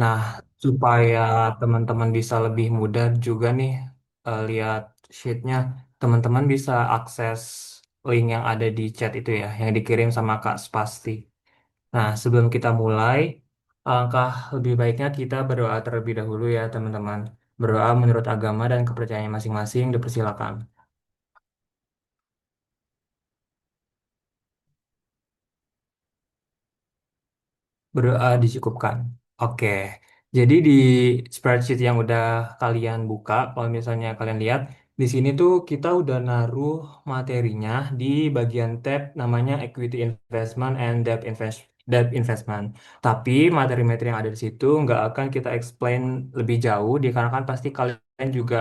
Nah, supaya teman-teman bisa lebih mudah juga nih lihat sheetnya, teman-teman bisa akses link yang ada di chat itu ya, yang dikirim sama Kak Spasti. Nah, sebelum kita mulai, alangkah lebih baiknya kita berdoa terlebih dahulu ya, teman-teman. Berdoa menurut agama dan kepercayaan masing-masing, dipersilakan. Berdoa dicukupkan. Oke. Jadi di spreadsheet yang udah kalian buka, kalau misalnya kalian lihat, di sini tuh kita udah naruh materinya di bagian tab namanya Equity Investment and Debt Investment. Tapi materi-materi yang ada di situ nggak akan kita explain lebih jauh, dikarenakan pasti kalian juga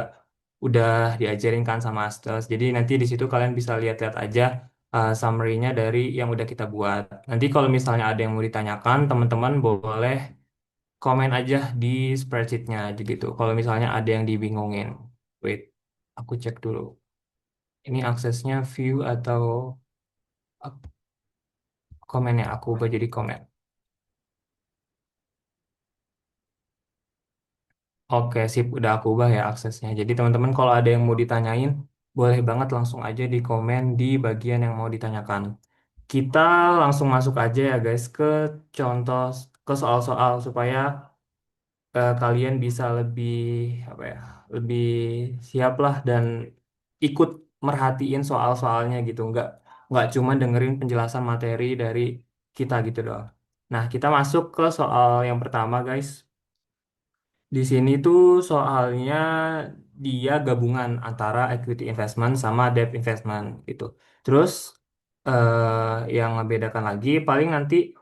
udah diajarin kan sama Astos. Jadi nanti di situ kalian bisa lihat-lihat aja summary-nya dari yang udah kita buat. Nanti kalau misalnya ada yang mau ditanyakan, teman-teman boleh komen aja di spreadsheet-nya aja gitu. Kalau misalnya ada yang dibingungin. Wait, aku cek dulu. Ini aksesnya view atau komennya aku ubah jadi komen. Oke, sip, udah aku ubah ya aksesnya. Jadi teman-teman kalau ada yang mau ditanyain, boleh banget langsung aja di komen di bagian yang mau ditanyakan. Kita langsung masuk aja ya guys ke contoh ke soal-soal supaya kalian bisa lebih apa ya lebih siap lah dan ikut merhatiin soal-soalnya gitu nggak cuma dengerin penjelasan materi dari kita gitu doang. Nah, kita masuk ke soal yang pertama guys. Di sini tuh soalnya dia gabungan antara equity investment sama debt investment gitu. Terus yang membedakan lagi paling nanti.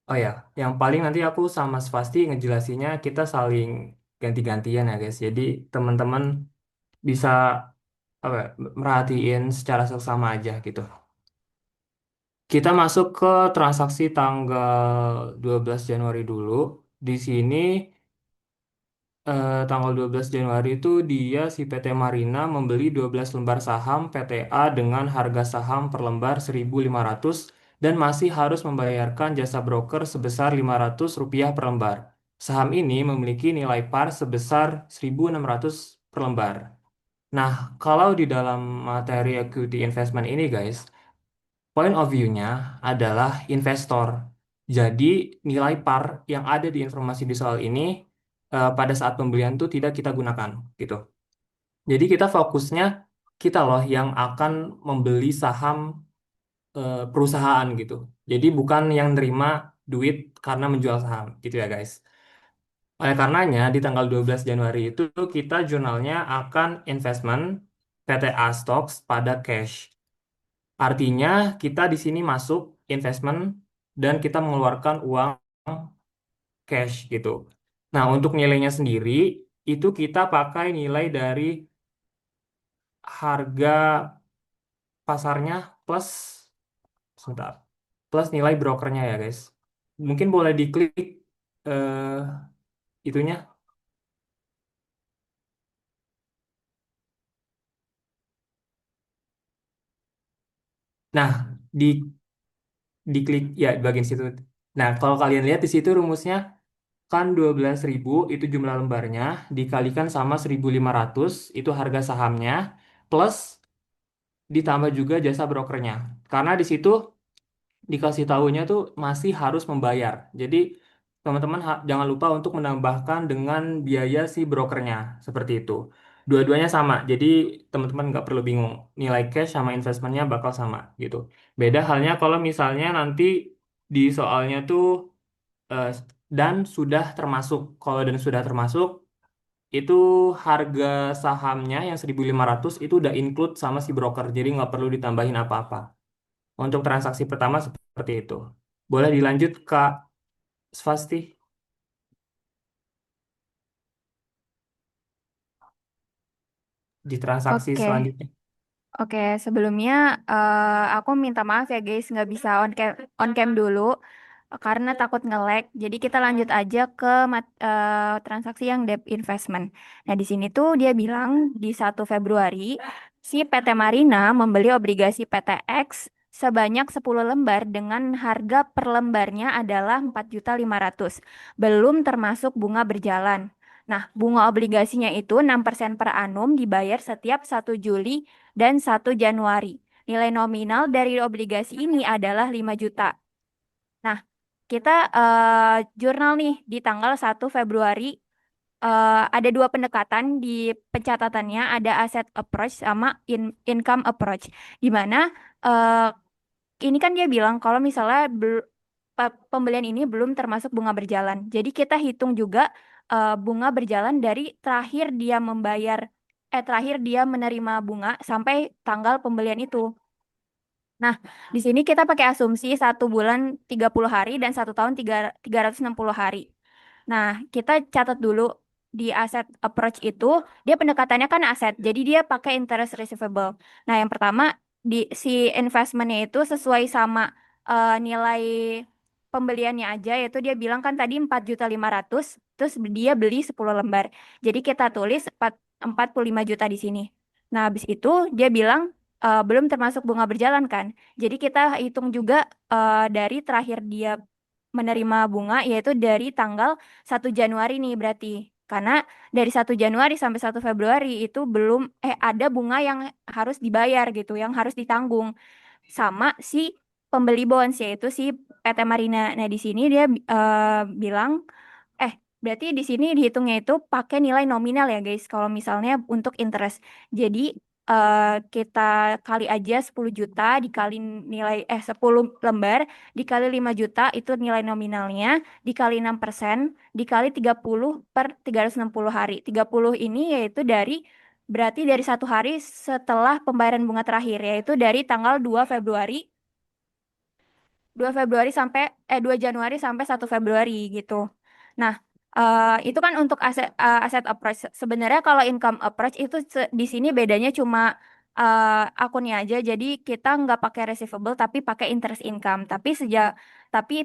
Oh ya, yang paling nanti aku sama Svasti ngejelasinnya kita saling ganti-gantian ya guys. Jadi teman-teman bisa apa ya, merhatiin secara seksama aja gitu. Kita masuk ke transaksi tanggal 12 Januari dulu. Di sini tanggal 12 Januari itu dia si PT Marina membeli 12 lembar saham PTA dengan harga saham per lembar 1.500 dan masih harus membayarkan jasa broker sebesar Rp500 per lembar. Saham ini memiliki nilai par sebesar 1.600 per lembar. Nah, kalau di dalam materi equity investment ini guys, point of view-nya adalah investor. Jadi nilai par yang ada di informasi di soal ini pada saat pembelian itu tidak kita gunakan gitu. Jadi kita fokusnya kita loh yang akan membeli saham perusahaan gitu. Jadi bukan yang nerima duit karena menjual saham gitu ya guys. Oleh karenanya di tanggal 12 Januari itu kita jurnalnya akan investment PTA Stocks pada cash. Artinya kita di sini masuk investment dan kita mengeluarkan uang cash gitu. Nah, untuk nilainya sendiri itu kita pakai nilai dari harga pasarnya plus sebentar, plus nilai brokernya ya guys. Mungkin boleh diklik eh, itunya. Nah, di diklik ya di bagian situ. Nah, kalau kalian lihat di situ rumusnya kan 12.000 itu jumlah lembarnya dikalikan sama 1.500 itu harga sahamnya plus ditambah juga jasa brokernya. Karena di situ dikasih tahunya tuh masih harus membayar. Jadi teman-teman jangan lupa untuk menambahkan dengan biaya si brokernya seperti itu. Dua-duanya sama. Jadi teman-teman nggak perlu bingung. Nilai cash sama investmentnya bakal sama gitu. Beda halnya kalau misalnya nanti di soalnya tuh eh, dan sudah termasuk. Kalau dan sudah termasuk itu harga sahamnya yang 1.500 itu udah include sama si broker. Jadi nggak perlu ditambahin apa-apa. Untuk transaksi pertama seperti itu. Boleh dilanjut Kak Svasti di transaksi Oke, selanjutnya. oke. Sebelumnya aku minta maaf ya guys, nggak bisa on cam dulu karena takut nge-lag. Jadi kita lanjut aja ke transaksi yang debt investment. Nah di sini tuh dia bilang di 1 Februari si PT Marina membeli obligasi PTX sebanyak 10 lembar dengan harga per lembarnya adalah 4.500.000. Belum termasuk bunga berjalan. Nah, bunga obligasinya itu 6% per annum dibayar setiap 1 Juli dan 1 Januari. Nilai nominal dari obligasi ini adalah 5 juta. Nah, kita jurnal nih di tanggal 1 Februari, ada dua pendekatan di pencatatannya, ada asset approach sama income approach. Di mana eh, ini kan dia bilang kalau misalnya pembelian ini belum termasuk bunga berjalan. Jadi kita hitung juga bunga berjalan dari terakhir dia menerima bunga sampai tanggal pembelian itu. Nah, di sini kita pakai asumsi 1 bulan 30 hari dan 1 tahun 360 hari. Nah, kita catat dulu di asset approach itu, dia pendekatannya kan aset, jadi dia pakai interest receivable. Nah, yang pertama, si investmentnya itu sesuai sama nilai pembeliannya aja, yaitu dia bilang kan tadi 4.500.000, terus dia beli 10 lembar. Jadi kita tulis 45 juta di sini. Nah, habis itu dia bilang belum termasuk bunga berjalan kan. Jadi kita hitung juga dari terakhir dia menerima bunga, yaitu dari tanggal 1 Januari nih berarti. Karena dari 1 Januari sampai 1 Februari itu belum ada bunga yang harus dibayar gitu, yang harus ditanggung sama si pembeli bonds, yaitu si PT Marina. Nah, di sini dia bilang eh berarti di sini dihitungnya itu pakai nilai nominal ya guys, kalau misalnya untuk interest. Jadi eh, kita kali aja 10 juta dikali 10 lembar dikali 5 juta itu nilai nominalnya, dikali 6% dikali 30 per 360 hari. 30 ini yaitu berarti dari 1 hari setelah pembayaran bunga terakhir, yaitu dari tanggal 2 Januari sampai 1 Februari gitu. Nah, itu kan untuk aset approach. Sebenarnya kalau income approach itu di sini bedanya cuma akunnya aja. Jadi kita nggak pakai receivable tapi pakai interest income. Tapi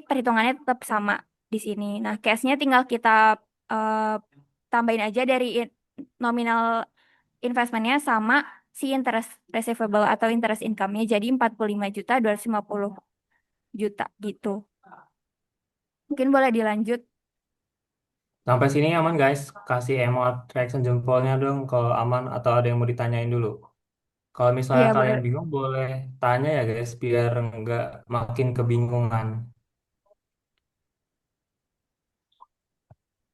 perhitungannya tetap sama di sini. Nah, case-nya tinggal kita eh, tambahin aja dari nominal investmentnya sama si interest receivable atau interest income-nya. Jadi 45.250 juta gitu. Mungkin boleh dilanjut. Sampai sini aman guys. Kasih emot reaction jempolnya dong kalau aman atau ada yang mau ditanyain dulu. Kalau misalnya Iya, kalian boleh. bingung boleh tanya ya guys biar nggak makin kebingungan.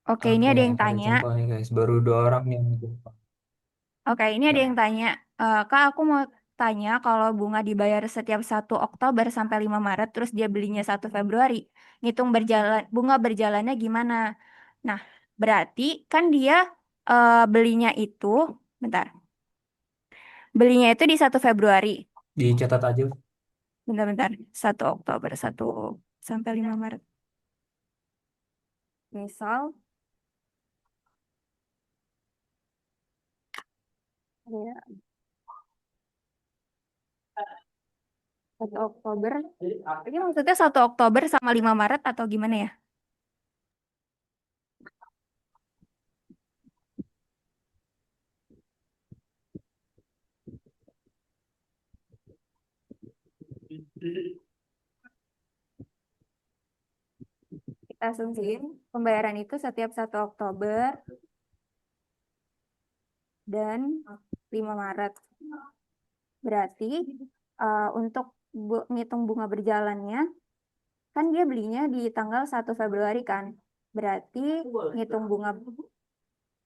Oke, ini Oke, ada yang ada tanya. jempol nih guys. Baru 2 orang nih yang jempol. Oke, ini ada yang Ya. tanya. Kak, aku mau tanya kalau bunga dibayar setiap 1 Oktober sampai 5 Maret, terus dia belinya 1 Februari. Ngitung bunga berjalannya gimana? Nah, berarti kan dia belinya itu, bentar, belinya itu di 1 Februari. Dicatat aja. Bentar-bentar, 1 Oktober, 1 sampai 5 Maret. Misal, ya, 1 Oktober. Ini maksudnya 1 Oktober sama 5 Maret atau gimana ya? Kita asumsiin pembayaran itu setiap 1 Oktober dan 5 Maret. Berarti untuk ngitung bunga berjalannya, kan dia belinya di tanggal 1 Februari kan. Berarti ngitung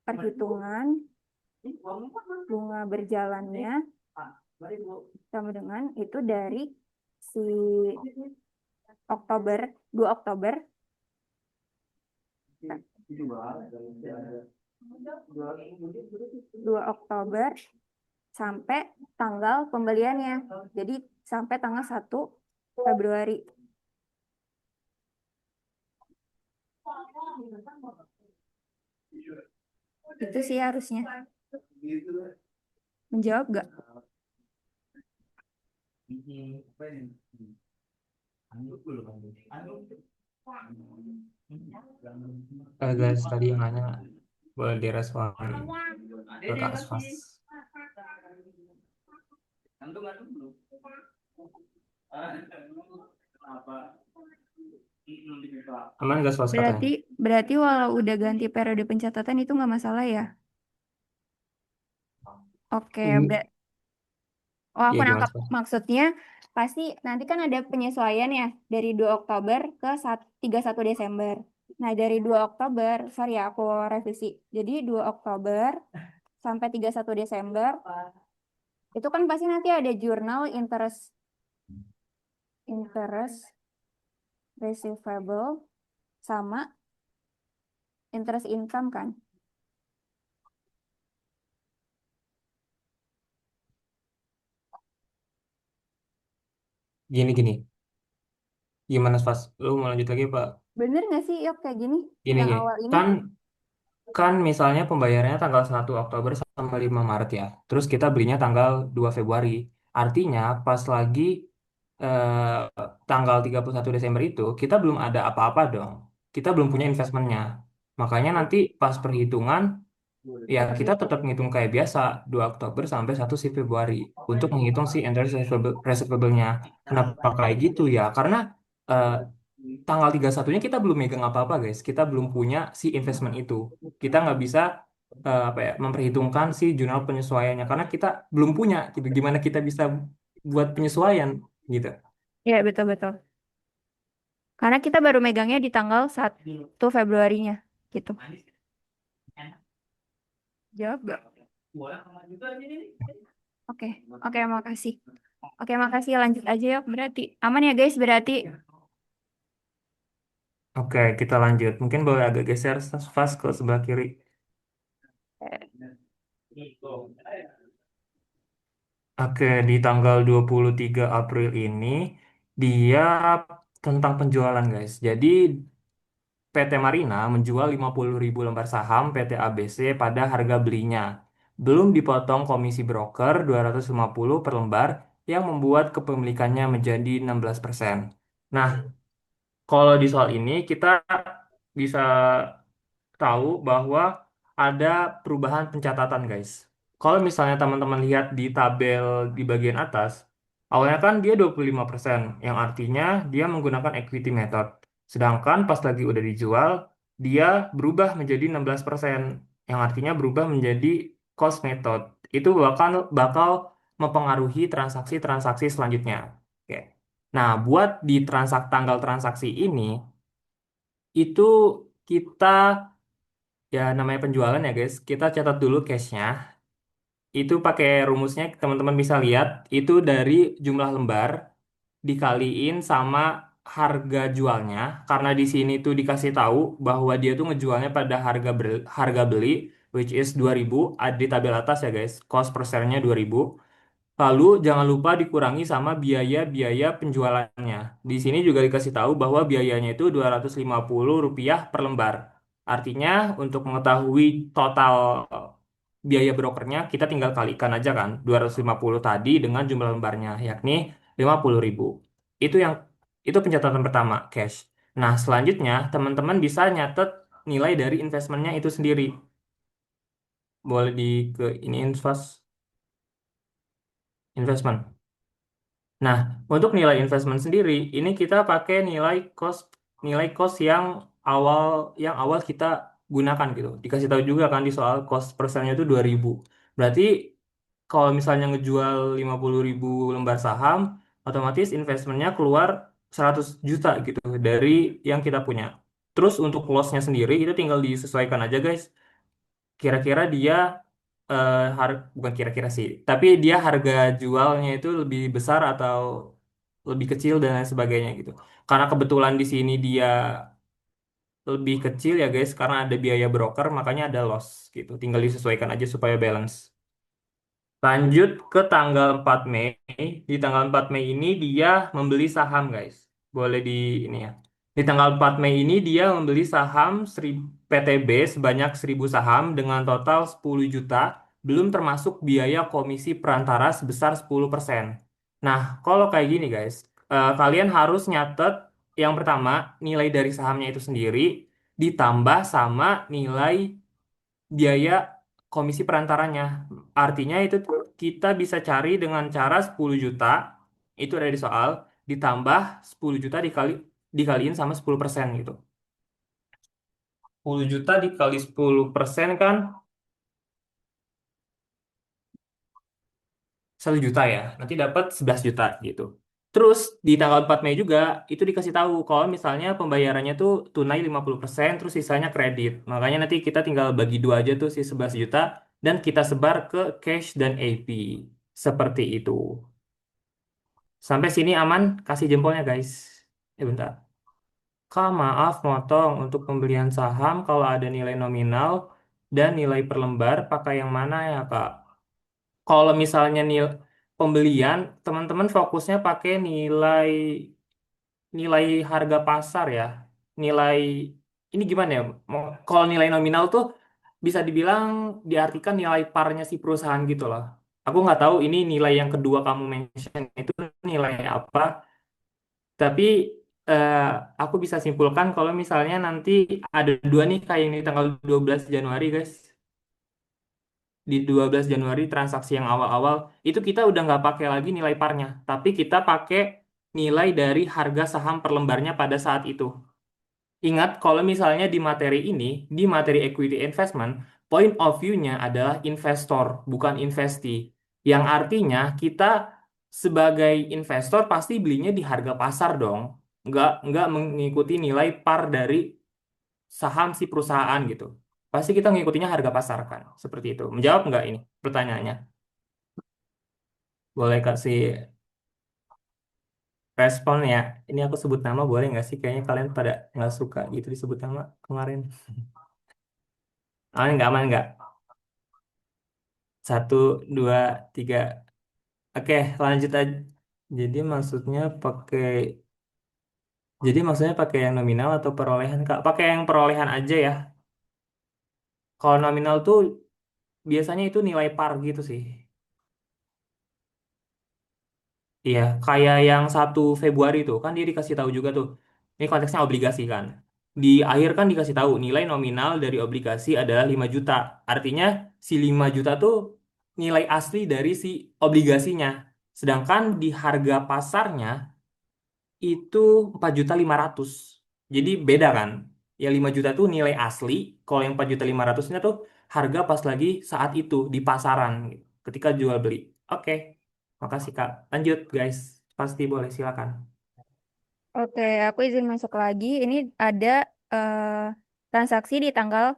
perhitungan bunga berjalannya sama dengan itu dari si Oktober, 2 Oktober, 2 Oktober sampai tanggal pembeliannya. Jadi sampai tanggal 1 Februari. Itu sih harusnya. Menjawab gak? Guys, tadi yang nanya boleh direspon ke Kak Asfas. Aman nggak Fas katanya? Berarti berarti walau udah ganti periode pencatatan itu nggak masalah ya? Oke, Hmm, oh aku ya gimana nangkap Fas? maksudnya pasti nanti kan ada penyesuaian ya dari 2 Oktober ke 31 Desember. Nah, dari 2 Oktober, sorry ya aku revisi. Jadi 2 Oktober sampai 31 Desember itu kan pasti nanti ada jurnal interest receivable sama interest income kan. Gini gini, gimana Fas? Lu mau lanjut lagi Pak? Bener nggak sih Yok kayak gini Gini yang gini, awal ini? kan kan misalnya pembayarannya tanggal 1 Oktober sama 5 Maret ya. Terus kita belinya tanggal 2 Februari. Artinya pas lagi tanggal 31 Desember itu kita belum ada apa-apa dong. Kita belum punya investmentnya. Makanya nanti pas perhitungan ya kita tetap ngitung kayak biasa 2 Oktober sampai 1 si Februari untuk menghitung si interest receivable-nya. Kenapa kayak gitu ya? Karena eh, tanggal 31-nya kita belum megang apa-apa guys. Kita belum punya si investment itu. Kita nggak bisa apa ya memperhitungkan si jurnal penyesuaiannya karena kita belum punya gitu. Gimana kita bisa buat penyesuaian gitu. Iya betul-betul. Karena kita baru megangnya di tanggal 1 Februarinya gitu. Jawab gak? Oke, oke makasih. Oke makasih lanjut aja ya berarti. Aman ya guys berarti. Oke, kita lanjut. Mungkin boleh agak geser fast ke sebelah kiri. Oke, di tanggal 23 April ini dia tentang penjualan guys. Jadi PT Marina menjual 50.000 lembar saham PT ABC pada harga belinya. Belum dipotong komisi broker 250 per lembar yang membuat kepemilikannya menjadi 16%. Nah, kalau di soal ini kita bisa tahu bahwa ada perubahan pencatatan, guys. Kalau misalnya teman-teman lihat di tabel di bagian atas, awalnya kan dia 25%, yang artinya dia menggunakan equity method. Sedangkan pas lagi udah dijual, dia berubah menjadi 16%, yang artinya berubah menjadi cost method. Itu bakal bakal mempengaruhi transaksi-transaksi selanjutnya. Oke. Nah, buat di tanggal transaksi ini, itu kita ya namanya penjualan ya guys, kita catat dulu cashnya. Itu pakai rumusnya teman-teman bisa lihat itu dari jumlah lembar dikaliin sama harga jualnya. Karena di sini tuh dikasih tahu bahwa dia tuh ngejualnya pada harga beli which is 2.000 ada di tabel atas ya guys. Cost per share-nya 2.000. Lalu jangan lupa dikurangi sama biaya-biaya penjualannya. Di sini juga dikasih tahu bahwa biayanya itu Rp250 per lembar. Artinya untuk mengetahui total biaya brokernya kita tinggal kalikan aja kan 250 tadi dengan jumlah lembarnya yakni 50.000. Itu pencatatan pertama cash. Nah, selanjutnya teman-teman bisa nyatet nilai dari investmentnya itu sendiri. Boleh di ke ini investment. Nah, untuk nilai investment sendiri, ini kita pakai nilai cost yang awal kita gunakan gitu. Dikasih tahu juga kan di soal cost persennya itu 2.000. Berarti kalau misalnya ngejual 50.000 lembar saham, otomatis investmentnya keluar 100 juta gitu dari yang kita punya. Terus untuk loss-nya sendiri itu tinggal disesuaikan aja guys. Kira-kira dia bukan kira-kira sih, tapi dia harga jualnya itu lebih besar atau lebih kecil dan lain sebagainya gitu. Karena kebetulan di sini dia lebih kecil ya guys, karena ada biaya broker, makanya ada loss gitu. Tinggal disesuaikan aja supaya balance. Lanjut ke tanggal 4 Mei. Di tanggal 4 Mei ini dia membeli saham, guys. Boleh di ini ya. Di tanggal 4 Mei ini dia membeli saham PTB sebanyak 1.000 saham dengan total 10 juta, belum termasuk biaya komisi perantara sebesar 10%. Nah, kalau kayak gini, guys, kalian harus nyatet yang pertama, nilai dari sahamnya itu sendiri ditambah sama nilai biaya komisi perantaranya. Artinya itu kita bisa cari dengan cara 10 juta, itu ada di soal. ditambah 10 juta dikaliin sama 10% gitu. 10 juta dikali 10% kan 1 juta ya. Nanti dapat 11 juta gitu. Terus di tanggal 4 Mei juga itu dikasih tahu kalau misalnya pembayarannya tuh tunai 50% terus sisanya kredit. Makanya nanti kita tinggal bagi dua aja tuh si 11 juta dan kita sebar ke cash dan AP. Seperti itu. Sampai sini aman, kasih jempolnya guys. Bentar. Kak, maaf motong untuk pembelian saham kalau ada nilai nominal dan nilai per lembar pakai yang mana ya Kak? Kalau misalnya pembelian, teman-teman fokusnya pakai nilai nilai harga pasar ya. Nilai ini gimana ya? Kalau nilai nominal tuh bisa dibilang diartikan nilai parnya si perusahaan gitu loh. Aku nggak tahu ini nilai yang kedua kamu mention itu nilai apa, tapi eh, aku bisa simpulkan kalau misalnya nanti ada dua nih kayak yang di tanggal 12 Januari guys. Di 12 Januari transaksi yang awal-awal itu kita udah nggak pakai lagi nilai parnya, tapi kita pakai nilai dari harga saham per lembarnya pada saat itu. Ingat kalau misalnya di materi ini, di materi equity investment, point of view-nya adalah investor, bukan investi. Yang artinya kita sebagai investor pasti belinya di harga pasar dong. Nggak mengikuti nilai par dari saham si perusahaan gitu. Pasti kita ngikutinya harga pasar kan. Seperti itu. Menjawab nggak ini pertanyaannya? Boleh kasih respon ya. Ini aku sebut nama boleh nggak sih? Kayaknya kalian pada nggak suka gitu disebut nama kemarin. Aman nggak? Satu, dua, tiga. Oke, lanjut aja. Jadi maksudnya pakai, jadi maksudnya pakai yang nominal atau perolehan Kak? Pakai yang perolehan aja ya. Kalau nominal tuh biasanya itu nilai par gitu sih. Iya, kayak yang 1 Februari tuh kan dia dikasih tahu juga tuh. Ini konteksnya obligasi kan. Di akhir kan dikasih tahu nilai nominal dari obligasi adalah 5 juta. Artinya si 5 juta tuh nilai asli dari si obligasinya. Sedangkan di harga pasarnya itu 4.500.000. Jadi beda kan? Ya 5 juta tuh nilai asli, kalau yang 4.500.000-nya tuh harga pas lagi saat itu di pasaran gitu, ketika jual beli. Oke. Makasih Kak. Lanjut guys. Pasti boleh silakan. Oke, aku izin masuk lagi. Ini ada eh, transaksi di tanggal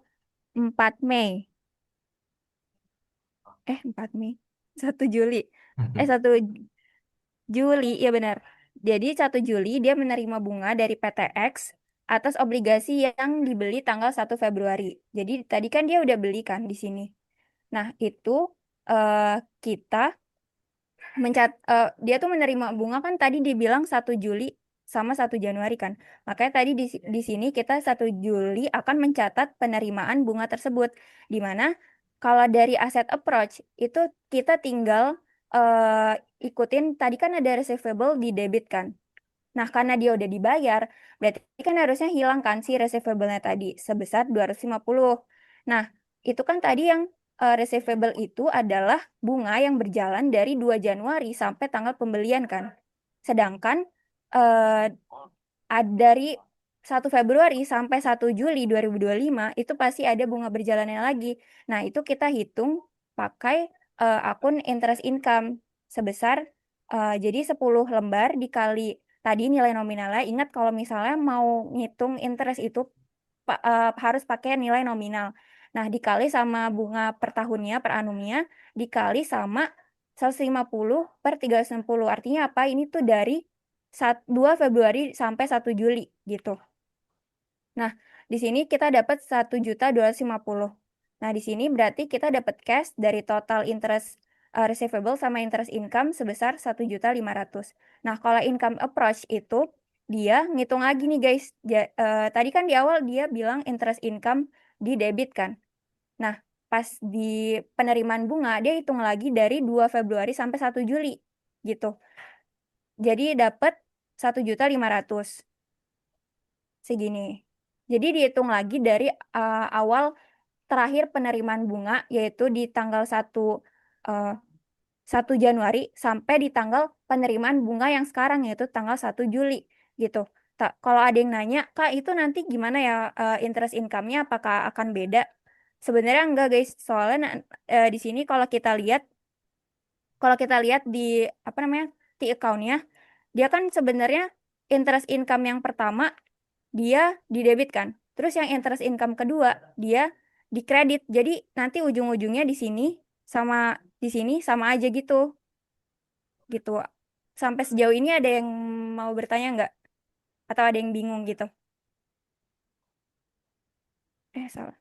4 Mei. 4 Mei. 1 Juli. 1 Juli, ya benar. Jadi 1 Juli dia menerima bunga dari PTX atas obligasi yang dibeli tanggal 1 Februari. Jadi tadi kan dia udah beli kan di sini. Nah, itu eh, kita dia tuh menerima bunga kan tadi dibilang 1 Juli sama 1 Januari kan. Makanya tadi di sini kita 1 Juli akan mencatat penerimaan bunga tersebut. Di mana kalau dari asset approach itu kita tinggal ikutin tadi kan ada receivable di debit kan. Nah, karena dia udah dibayar, berarti kan harusnya hilang kan si receivable-nya tadi sebesar 250. Nah, itu kan tadi yang receivable itu adalah bunga yang berjalan dari 2 Januari sampai tanggal pembelian kan. Sedangkan eh, dari 1 Februari sampai 1 Juli 2025 itu pasti ada bunga berjalannya lagi. Nah, itu kita hitung pakai akun interest income sebesar jadi 10 lembar dikali tadi nilai nominalnya. Ingat kalau misalnya mau ngitung interest itu harus pakai nilai nominal. Nah, dikali sama bunga per tahunnya, per annumnya, dikali sama 150 per 360. Artinya apa? Ini tuh dari 2 Februari sampai 1 Juli gitu. Nah, di sini kita dapat 1.250. Nah, di sini berarti kita dapat cash dari total interest receivable sama interest income sebesar 1.500.000. Nah, kalau income approach itu dia ngitung lagi nih guys. Tadi kan di awal dia bilang interest income di debit kan. Nah, pas di penerimaan bunga dia hitung lagi dari 2 Februari sampai 1 Juli gitu. Jadi dapat 1.500.000 segini. Jadi dihitung lagi dari awal terakhir penerimaan bunga yaitu di tanggal 1 eh, 1 Januari sampai di tanggal penerimaan bunga yang sekarang yaitu tanggal 1 Juli gitu. Tak, kalau ada yang nanya, Kak, itu nanti gimana ya interest income-nya apakah akan beda? Sebenarnya enggak, guys. Soalnya di sini kalau kita lihat di apa namanya? Di account-nya, dia kan sebenarnya interest income yang pertama dia didebitkan. Terus yang interest income kedua dia dikredit. Jadi nanti ujung-ujungnya sama di sini sama aja gitu. Sampai sejauh ini ada yang mau bertanya nggak? Atau ada yang bingung gitu? Salah.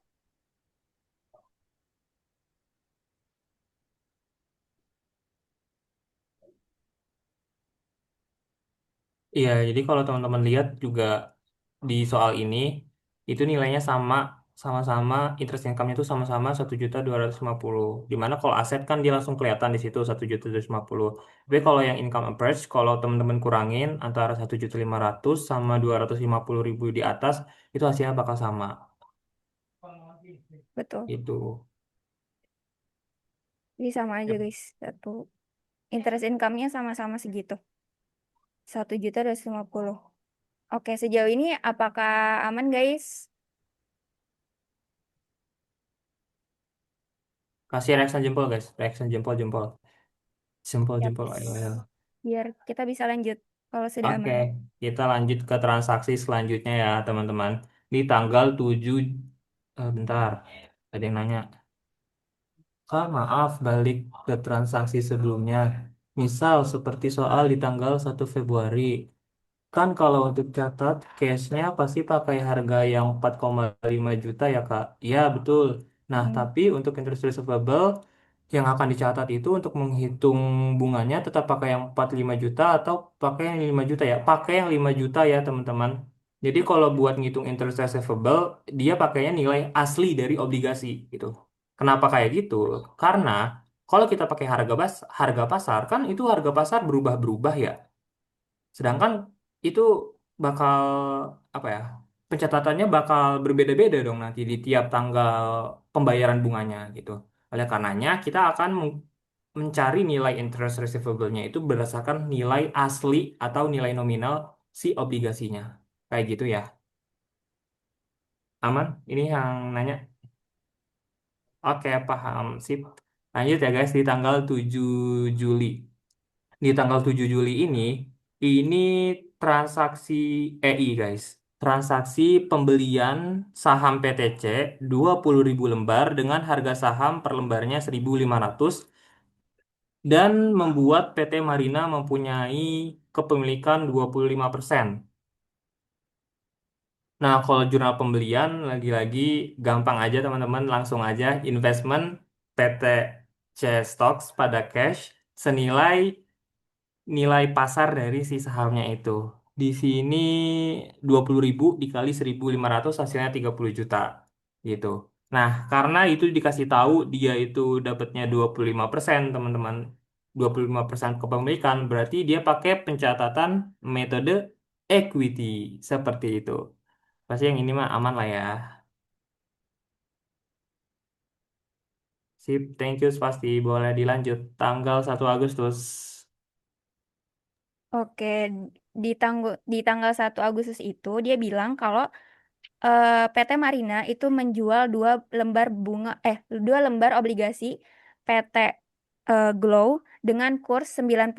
Iya, jadi kalau teman-teman lihat juga di soal ini, itu nilainya sama-sama interest income-nya itu sama-sama 1.250.000. Dimana kalau aset kan dia langsung kelihatan di situ 1.250.000. Tapi kalau yang income approach, kalau teman-teman kurangin antara 1.500.000 sama 250.000 di atas, itu hasilnya bakal sama. Betul. Itu. Jadi sama aja, Yep. guys. Interest income-nya sama-sama segitu. 1.250.000. Oke, sejauh ini apakah aman, guys? Kasih reaction jempol guys, reaction jempol-jempol. Yap. Jempol-jempol, ayo, ayo. Biar kita bisa lanjut kalau sudah Oke, aman. kita lanjut ke transaksi selanjutnya ya, teman-teman. Di tanggal 7, bentar, ada yang nanya. Kak, maaf, balik ke transaksi sebelumnya. Misal seperti soal di tanggal 1 Februari. Kan kalau untuk catat cashnya pasti pakai harga yang 4,5 juta ya Kak. Iya betul. Nah Hmm. tapi untuk interest receivable yang akan dicatat itu untuk menghitung bunganya tetap pakai yang 45 juta atau pakai yang 5 juta ya. Pakai yang 5 juta ya teman-teman. Jadi kalau buat ngitung interest receivable dia pakainya nilai asli dari obligasi gitu. Kenapa kayak gitu? Karena kalau kita pakai harga pasar kan itu harga pasar berubah-berubah ya. Sedangkan itu bakal apa ya? Pencatatannya bakal berbeda-beda dong nanti di tiap tanggal pembayaran bunganya gitu. Oleh karenanya kita akan mencari nilai interest receivable-nya itu berdasarkan nilai asli atau nilai nominal si obligasinya. Kayak gitu ya. Aman? Ini yang nanya. Oke, paham. Sip. Lanjut ya guys di tanggal 7 Juli. Di tanggal 7 Juli ini transaksi guys. Transaksi pembelian saham PTC 20.000 lembar dengan harga saham per lembarnya 1.500 dan membuat PT Marina mempunyai kepemilikan 25%. Nah, kalau jurnal pembelian lagi-lagi gampang aja teman-teman, langsung aja investment PTC Stocks pada cash senilai nilai pasar dari si sahamnya itu. Di sini 20.000 dikali 1.500 hasilnya 30 juta gitu. Nah, karena itu dikasih tahu dia itu dapatnya 25% teman-teman. 25% kepemilikan berarti dia pakai pencatatan metode equity seperti itu. Pasti yang ini mah aman lah ya. Sip, thank you pasti boleh dilanjut tanggal 1 Agustus. Oke, di tanggal 1 Agustus itu dia bilang kalau PT Marina itu menjual 2 lembar obligasi PT Glow dengan kurs 95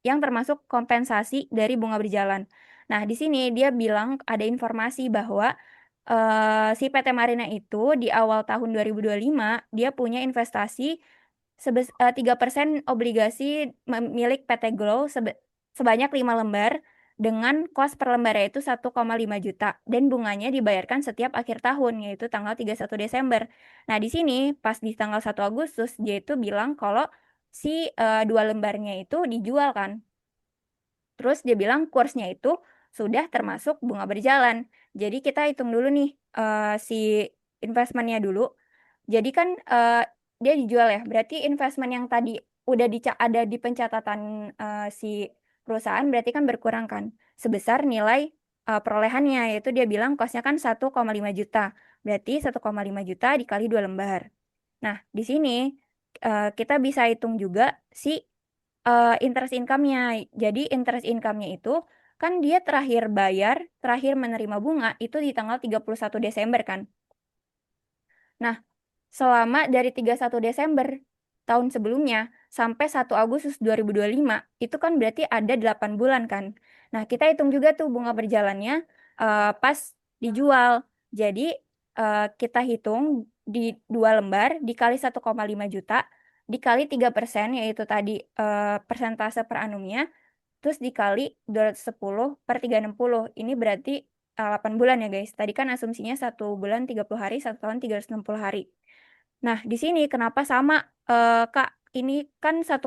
yang termasuk kompensasi dari bunga berjalan. Nah, di sini dia bilang ada informasi bahwa si PT Marina itu di awal tahun 2025 dia punya investasi 3% obligasi milik PT Glow sebanyak 5 lembar dengan kos per lembarnya itu 1,5 juta dan bunganya dibayarkan setiap akhir tahun yaitu tanggal 31 Desember. Nah, di sini pas di tanggal 1 Agustus dia itu bilang kalau si 2 lembarnya itu dijual kan. Terus dia bilang kursnya itu sudah termasuk bunga berjalan. Jadi kita hitung dulu nih si investmentnya dulu. Jadi kan dia dijual ya. Berarti investment yang tadi udah ada di pencatatan si perusahaan berarti kan berkurang kan sebesar nilai perolehannya yaitu dia bilang kosnya kan 1,5 juta. Berarti 1,5 juta dikali 2 lembar. Nah, di sini kita bisa hitung juga si interest income-nya. Jadi interest income-nya itu kan dia terakhir bayar, terakhir menerima bunga itu di tanggal 31 Desember kan. Nah, selama dari 31 Desember tahun sebelumnya sampai 1 Agustus 2025 itu kan berarti ada 8 bulan kan. Nah, kita hitung juga tuh bunga berjalannya pas dijual. Jadi kita hitung di 2 lembar dikali 1,5 juta dikali 3% yaitu tadi persentase per annumnya terus dikali 210 per 360. Ini berarti 8 bulan ya guys. Tadi kan asumsinya 1 bulan 30 hari, 1 tahun 360 hari. Nah, di sini kenapa sama Kak? Ini kan 1,5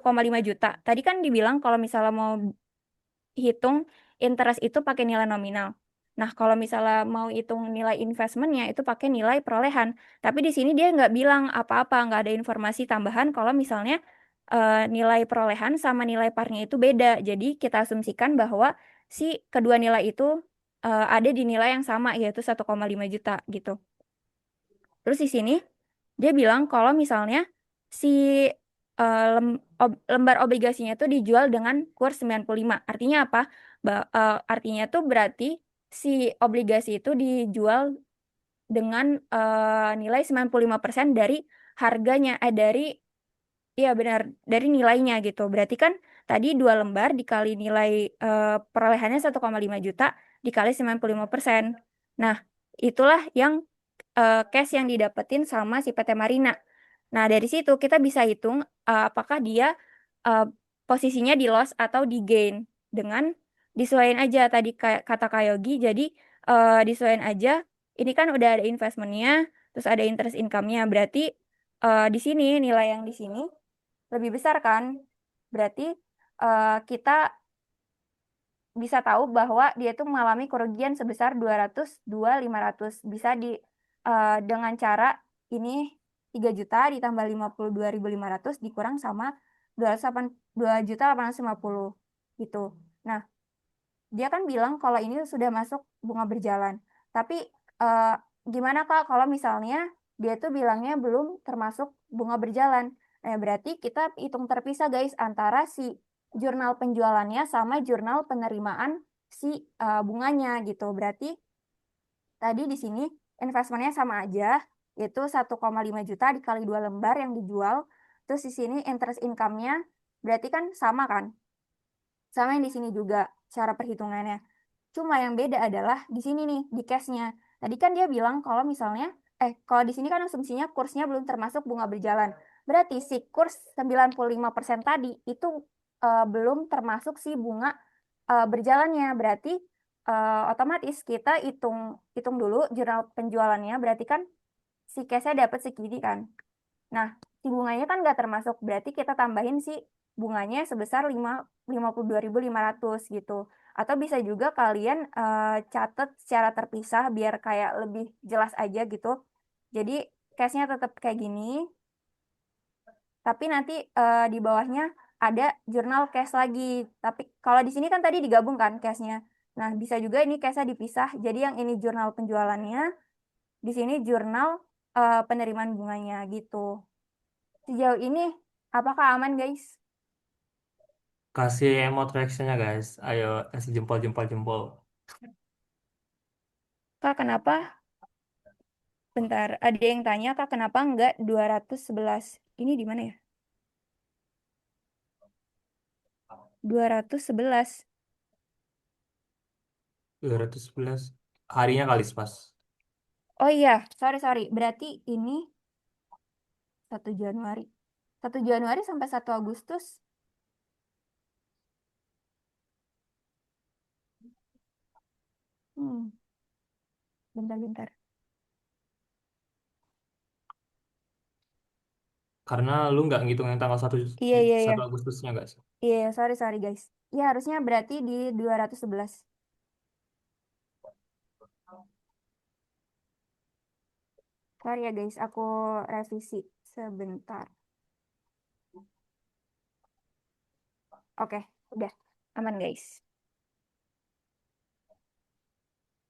juta. Tadi kan dibilang kalau misalnya mau hitung interest itu pakai nilai nominal. Nah, kalau misalnya mau hitung nilai investmentnya itu pakai nilai perolehan. Tapi di sini dia nggak bilang apa-apa, nggak ada informasi tambahan kalau misalnya nilai perolehan sama nilai parnya itu beda. Jadi kita asumsikan bahwa si kedua nilai itu ada di nilai yang sama yaitu 1,5 juta gitu. Terus di sini dia bilang kalau misalnya si lembar obligasinya itu dijual dengan kurs 95. Artinya apa? Artinya tuh berarti si obligasi itu dijual dengan nilai 95% dari harganya, dari iya benar, dari nilainya gitu. Berarti kan tadi 2 lembar dikali nilai perolehannya 1,5 juta dikali 95%. Nah, itulah yang cash yang didapetin sama si PT Marina. Nah, dari situ kita bisa hitung apakah dia eh, posisinya di loss atau di gain dengan disesuaikan aja tadi kayak kata Kak Yogi. Jadi disesuaikan aja. Ini kan udah ada investmentnya, terus ada interest income-nya. Berarti di sini nilai yang di sini lebih besar kan? Berarti kita bisa tahu bahwa dia tuh mengalami kerugian sebesar 202.500. Bisa dengan cara ini 3 juta ditambah 52.500 dikurang sama 202.850 gitu. Nah, dia kan bilang kalau ini sudah masuk bunga berjalan. Tapi eh, gimana Kak kalau misalnya dia tuh bilangnya belum termasuk bunga berjalan? Nah, berarti kita hitung terpisah guys antara si jurnal penjualannya sama jurnal penerimaan si bunganya gitu. Berarti tadi di sini investmentnya sama aja, yaitu 1,5 juta dikali 2 lembar yang dijual. Terus di sini interest income-nya berarti kan sama kan? Sama yang di sini juga cara perhitungannya. Cuma yang beda adalah di sini nih, di cashnya. Tadi kan dia bilang kalau misalnya, kalau di sini kan asumsinya kursnya belum termasuk bunga berjalan. Berarti si kurs 95% tadi itu belum termasuk si bunga berjalannya. Berarti otomatis kita hitung hitung dulu jurnal penjualannya. Berarti kan si cashnya dapat segini kan. Nah, si bunganya kan nggak termasuk, berarti kita tambahin si bunganya sebesar 52.500 gitu. Atau bisa juga kalian catat secara terpisah biar kayak lebih jelas aja gitu. Jadi case-nya tetap kayak gini, tapi nanti di bawahnya ada jurnal case lagi. Tapi kalau di sini kan tadi digabung kan case-nya. Nah, bisa juga ini case-nya dipisah. Jadi yang ini jurnal penjualannya, di sini jurnal penerimaan bunganya gitu. Sejauh ini, apakah aman, guys? Kasih emot reaction-nya guys. Ayo kasih jempol jempol jempol. Kak, kenapa? Bentar, ada yang tanya, Kak, kenapa enggak 211? Ini di mana ya? 211. 211 harinya kali pas. Oh iya, sorry, sorry. Berarti ini 1 Januari. 1 Januari sampai 1 Agustus. Hmm, bentar-bentar. Karena lu nggak ngitung yang tanggal Iya, iya, iya. 1 Agustusnya nggak sih? Iya, sorry, sorry, guys. Iya, harusnya berarti di 211. Sorry ya, guys. Aku revisi sebentar. Oke, udah. Aman, guys.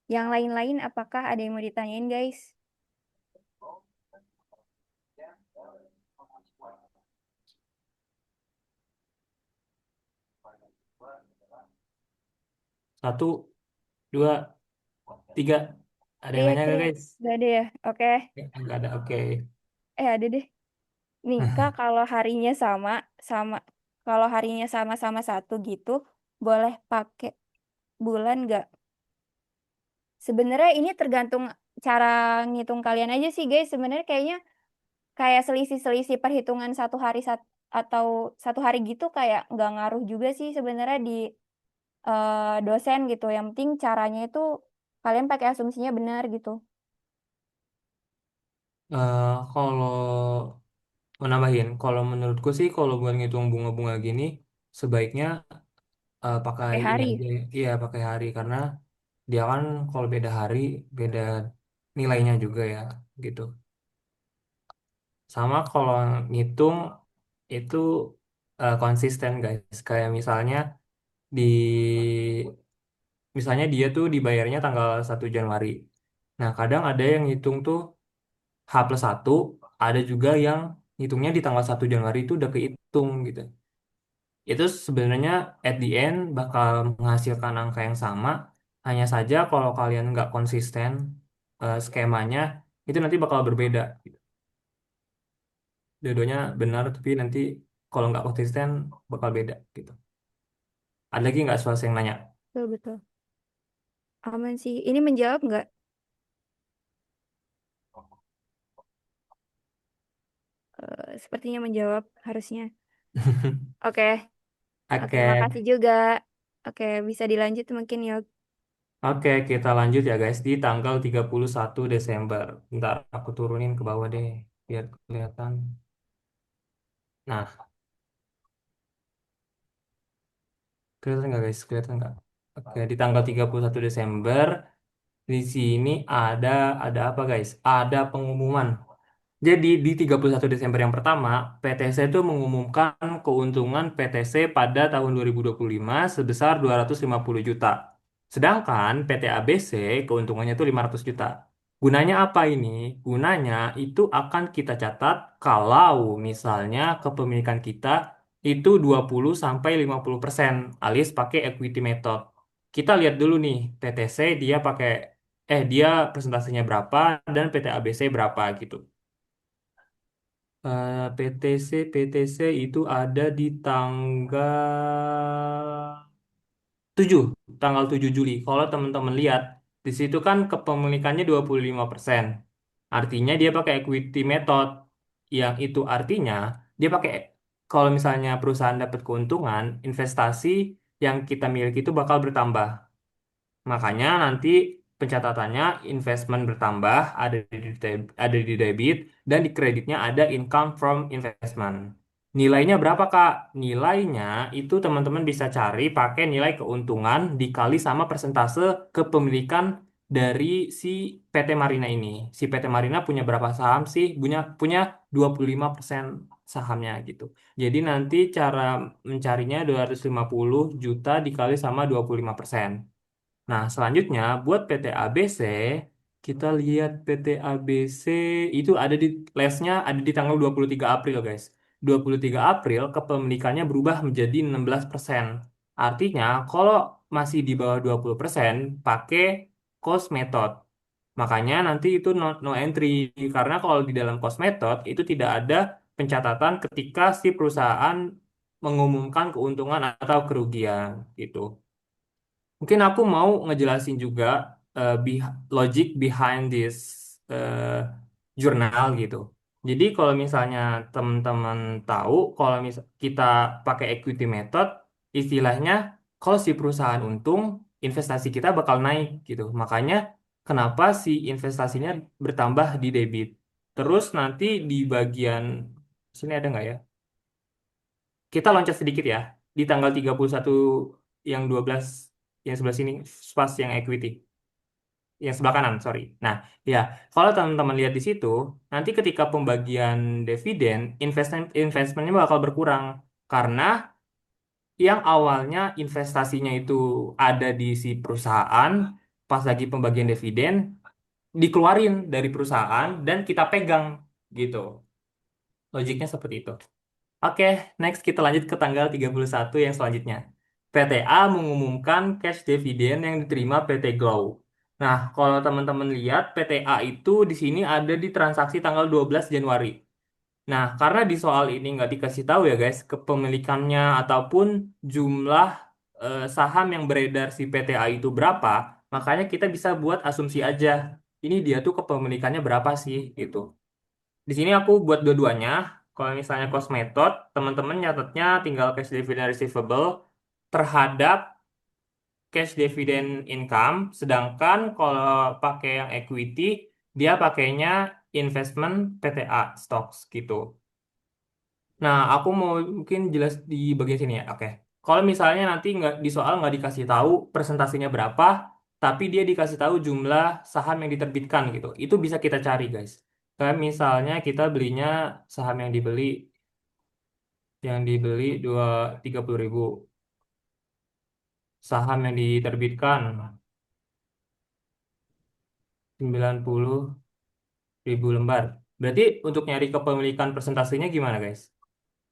Yang lain-lain apakah ada yang mau ditanyain, guys? Satu, dua, tiga. Ada yang Iya, nanya nggak kayak guys? gak ada ya. Oke. Nggak ada, oke. Ada deh. Nih, Kak, kalau harinya sama, sama, kalau harinya sama-sama satu gitu, boleh pakai bulan nggak? Sebenarnya ini tergantung cara ngitung kalian aja sih, guys. Sebenarnya kayaknya kayak selisih-selisih perhitungan atau satu hari gitu kayak nggak ngaruh juga sih sebenarnya di dosen gitu. Yang penting caranya itu kalian pakai asumsinya benar gitu. Kalau menambahin, kalau menurutku sih kalau buat ngitung bunga-bunga gini, sebaiknya pakai Pakai ini hari. aja, iya pakai hari karena dia kan kalau beda hari beda nilainya juga ya gitu. Sama kalau ngitung itu konsisten guys. Kayak di misalnya dia tuh dibayarnya tanggal 1 Januari. Nah, kadang ada yang ngitung tuh H+1, ada juga yang ngitungnya di tanggal 1 Januari itu udah kehitung gitu. Itu sebenarnya at the end bakal menghasilkan angka yang sama, hanya saja kalau kalian nggak konsisten skemanya, itu nanti bakal berbeda. Dua-duanya benar, tapi nanti kalau nggak konsisten bakal beda gitu. Ada lagi nggak soal yang nanya? Betul, betul. Aman sih. Ini menjawab nggak? Sepertinya menjawab harusnya. Oke, oke, Oke, makasih juga. Oke, bisa dilanjut mungkin ya. oke, kita lanjut ya guys di tanggal 31 Desember. Ntar aku turunin ke bawah deh biar kelihatan. Nah, kelihatan nggak guys? Kelihatan nggak? Oke, di tanggal 31 Desember di sini ada apa guys? Ada pengumuman. Jadi di 31 Desember yang pertama, PTC itu mengumumkan keuntungan PTC pada tahun 2025 sebesar 250 juta. Sedangkan PT ABC keuntungannya itu 500 juta. Gunanya apa ini? Gunanya itu akan kita catat kalau misalnya kepemilikan kita itu 20 sampai 50% alias pakai equity method. Kita lihat dulu nih, PTC dia presentasinya berapa dan PT ABC berapa gitu. PTC itu ada di tujuh tanggal 7 Juli. Kalau teman-teman lihat, di situ kan kepemilikannya 25%. Artinya dia pakai equity method. Yang itu artinya dia pakai kalau misalnya perusahaan dapat keuntungan, investasi yang kita miliki itu bakal bertambah. Makanya nanti pencatatannya investment bertambah, ada di debit, dan di kreditnya ada income from investment. Nilainya berapa, Kak? Nilainya itu teman-teman bisa cari pakai nilai keuntungan dikali sama persentase kepemilikan dari si PT Marina ini. Si PT Marina punya berapa saham sih? Punya 25% sahamnya gitu. Jadi nanti cara mencarinya 250 juta dikali sama 25%. Nah, selanjutnya buat PT ABC, kita lihat PT ABC itu ada di lesnya ada di tanggal 23 April, guys. 23 April kepemilikannya berubah menjadi 16%. Artinya, kalau masih di bawah 20%, pakai cost method. Makanya nanti itu no entry karena kalau di dalam cost method itu tidak ada pencatatan ketika si perusahaan mengumumkan keuntungan atau kerugian gitu. Mungkin aku mau ngejelasin juga logic behind this eh, jurnal gitu. Jadi kalau misalnya teman-teman tahu, kalau kita pakai equity method, istilahnya kalau si perusahaan untung, investasi kita bakal naik gitu. Makanya kenapa si investasinya bertambah di debit. Terus nanti di bagian sini ada nggak ya? Kita loncat sedikit ya. Di tanggal 31 yang 12 yang sebelah sini pas yang equity, yang sebelah kanan, sorry. Nah, ya, kalau teman-teman lihat di situ, nanti ketika pembagian dividen, investmentnya bakal berkurang karena yang awalnya investasinya itu ada di si perusahaan, pas lagi pembagian dividen dikeluarin dari perusahaan dan kita pegang gitu. Logiknya seperti itu. Oke, next kita lanjut ke tanggal 31 yang selanjutnya. PTA mengumumkan cash dividend yang diterima PT Glow. Nah, kalau teman-teman lihat PTA itu di sini ada di transaksi tanggal 12 Januari. Nah, karena di soal ini nggak dikasih tahu ya guys, kepemilikannya ataupun jumlah saham yang beredar si PTA itu berapa, makanya kita bisa buat asumsi aja. Ini dia tuh kepemilikannya berapa sih gitu. Di sini aku buat dua-duanya. Kalau misalnya cost method, teman-teman nyatetnya tinggal cash dividend receivable terhadap cash dividend income. Sedangkan kalau pakai yang equity, dia pakainya investment PTA stocks gitu. Nah, aku mau mungkin jelas di bagian sini ya. Oke. Kalau misalnya nanti nggak di soal nggak dikasih tahu presentasinya berapa, tapi dia dikasih tahu jumlah saham yang diterbitkan gitu. Itu bisa kita cari, guys. Kayak misalnya kita belinya saham yang dibeli 30.000, saham yang diterbitkan 90.000 lembar. Berarti untuk nyari kepemilikan presentasinya gimana, guys?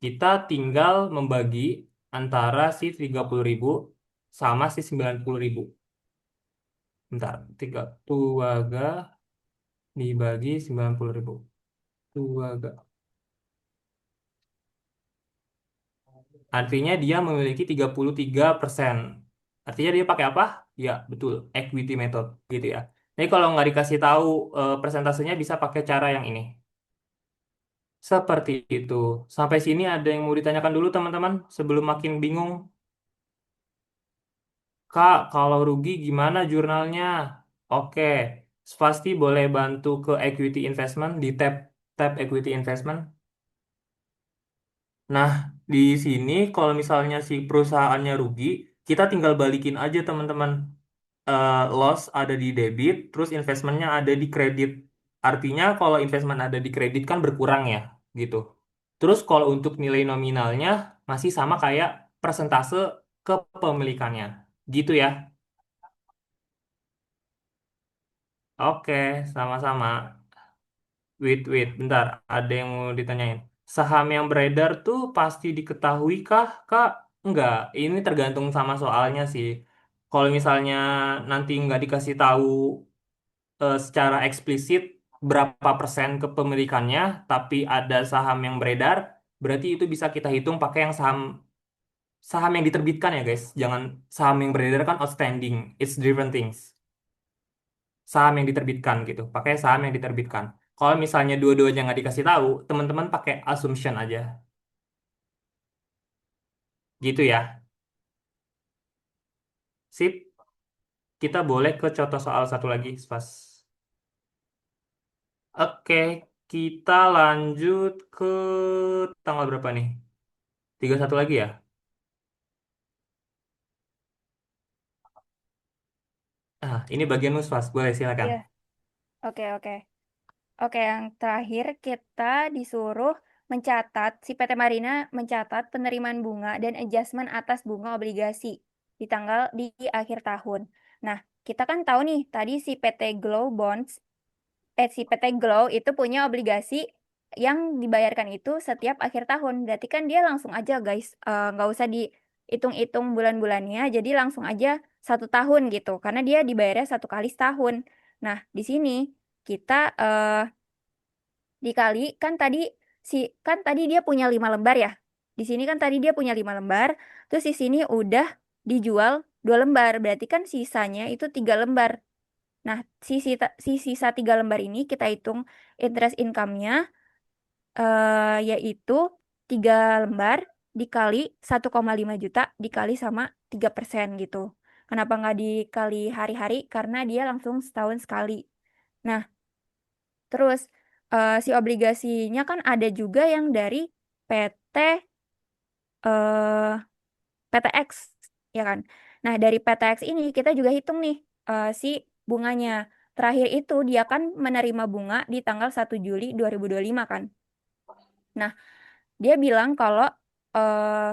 Kita tinggal membagi antara si 30.000 sama si 90.000. Bentar, 3 dibagi 90.000. Tuaga. Artinya dia memiliki 33%. Artinya dia pakai apa? Ya, betul, equity method gitu ya. Jadi kalau nggak dikasih tahu persentasenya bisa pakai cara yang ini. Seperti itu. Sampai sini ada yang mau ditanyakan dulu teman-teman sebelum makin bingung. Kak, kalau rugi gimana jurnalnya? Oke, pasti boleh bantu ke equity investment di tab equity investment. Nah, di sini kalau misalnya si perusahaannya rugi, kita tinggal balikin aja teman-teman. Loss ada di debit, terus investmentnya ada di kredit. Artinya kalau investment ada di kredit kan berkurang ya, gitu. Terus kalau untuk nilai nominalnya masih sama kayak persentase kepemilikannya. Gitu ya. Oke, sama-sama. Wait, bentar. Ada yang mau ditanyain. Saham yang beredar tuh pasti diketahui kah, Kak? Enggak, ini tergantung sama soalnya sih. Kalau misalnya nanti nggak dikasih tahu secara eksplisit berapa persen kepemilikannya, tapi ada saham yang beredar, berarti itu bisa kita hitung pakai yang saham saham yang diterbitkan ya guys. Jangan saham yang beredar kan outstanding, it's different things. Saham yang diterbitkan gitu, pakai saham yang diterbitkan. Kalau misalnya dua-duanya nggak dikasih tahu, teman-teman pakai assumption aja, gitu ya. Sip, kita boleh ke contoh soal satu lagi, Spas. Oke, kita lanjut ke tanggal berapa nih? 31 lagi ya? Ah, ini bagian Spas, boleh silakan. Iya, oke, oke. Oke, yang terakhir kita disuruh mencatat, si PT Marina mencatat penerimaan bunga dan adjustment atas bunga obligasi di akhir tahun. Nah, kita kan tahu nih, tadi si PT Glow Bonds, si PT Glow itu punya obligasi yang dibayarkan itu setiap akhir tahun. Berarti kan dia langsung aja guys, nggak usah dihitung-hitung bulan-bulannya, jadi langsung aja 1 tahun gitu, karena dia dibayarnya 1 kali setahun. Nah, di sini kita dikali kan tadi dia punya 5 lembar ya. Di sini kan tadi dia punya 5 lembar, terus di sini udah dijual 2 lembar, berarti kan sisanya itu 3 lembar. Nah, si sisa 3 lembar ini kita hitung interest income-nya, yaitu 3 lembar dikali 1,5 juta dikali sama 3% gitu. Kenapa nggak dikali hari-hari? Karena dia langsung setahun sekali. Nah, terus si obligasinya kan ada juga yang dari PT eh, PTX, ya kan? Nah, dari PTX ini kita juga hitung nih si bunganya. Terakhir itu dia kan menerima bunga di tanggal 1 Juli 2025 kan. Nah, dia bilang kalau eh,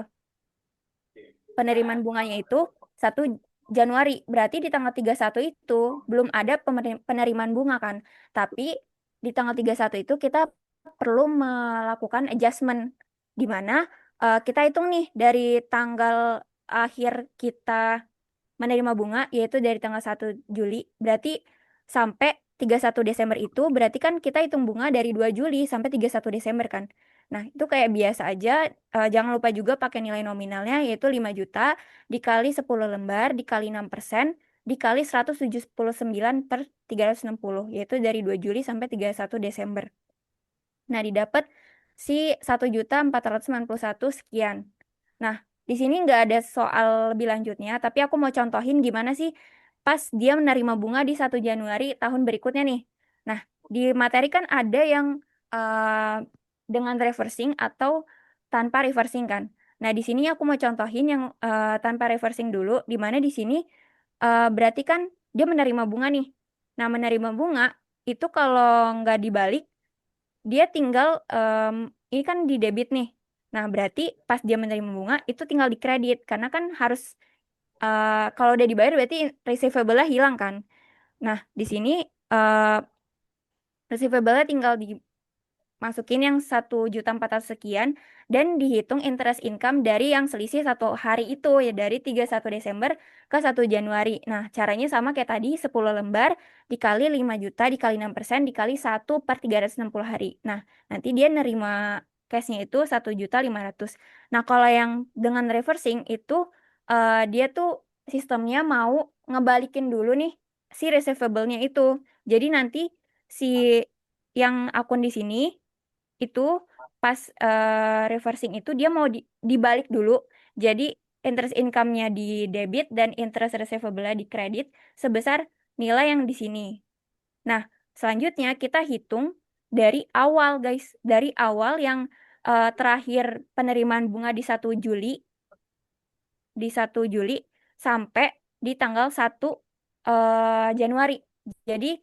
penerimaan bunganya itu 1 Januari. Berarti di tanggal 31 itu belum ada penerimaan bunga kan. Tapi di tanggal 31 itu kita perlu melakukan adjustment di mana kita hitung nih dari tanggal akhir kita menerima bunga, yaitu dari tanggal 1 Juli, berarti sampai 31 Desember itu, berarti kan kita hitung bunga dari 2 Juli sampai 31 Desember kan. Nah, itu kayak biasa aja, jangan lupa juga pakai nilai nominalnya, yaitu 5 juta, dikali 10 lembar, dikali 6%, dikali 179 per 360, yaitu dari 2 Juli sampai 31 Desember. Nah, didapat si 1.491 sekian. Nah, di sini nggak ada soal lebih lanjutnya, tapi aku mau contohin gimana sih pas dia menerima bunga di 1 Januari tahun berikutnya nih. Nah, di materi kan ada yang dengan reversing atau tanpa reversing kan. Nah, di sini aku mau contohin yang tanpa reversing dulu, di mana di sini berarti kan dia menerima bunga nih. Nah, menerima bunga itu kalau nggak dibalik, dia tinggal ini kan di debit nih. Nah, berarti pas dia menerima bunga itu tinggal dikredit karena kan harus kalau udah dibayar berarti receivable-nya hilang kan. Nah, di sini eh receivable-nya tinggal masukin yang 1.400.000 sekian dan dihitung interest income dari yang selisih 1 hari itu ya dari 31 Desember ke 1 Januari. Nah, caranya sama kayak tadi 10 lembar dikali 5 juta dikali 6% dikali 1 per 360 hari. Nah, nanti dia nerima cashnya itu 1.500.000. Nah, kalau yang dengan reversing itu dia tuh sistemnya mau ngebalikin dulu nih si receivable-nya itu. Jadi nanti si yang akun di sini itu pas reversing itu dia mau dibalik dulu. Jadi interest income-nya di debit dan interest receivable-nya di kredit sebesar nilai yang di sini. Nah, selanjutnya kita hitung dari awal, guys. Dari awal yang terakhir penerimaan bunga di 1 Juli sampai di tanggal 1 Januari. Jadi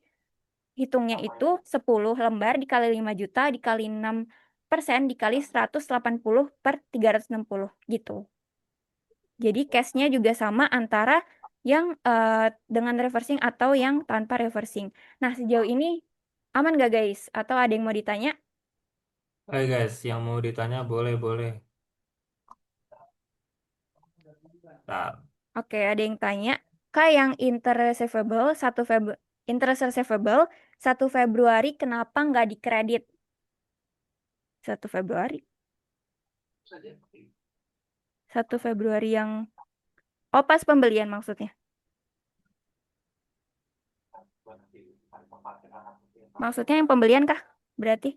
hitungnya itu 10 lembar dikali 5 juta dikali 6% dikali 180 per 360 gitu. Jadi cashnya juga sama antara yang dengan reversing atau yang tanpa reversing. Nah, sejauh ini aman gak guys? Atau ada yang mau ditanya? Oke guys, yang mau ditanya boleh boleh. Nah, Oke, ada yang tanya. Kak, yang interest receivable 1 Februari kenapa nggak dikredit 1 Februari? 1 Februari yang oh pas pembelian maksudnya. Maksudnya yang pembelian kah? Berarti.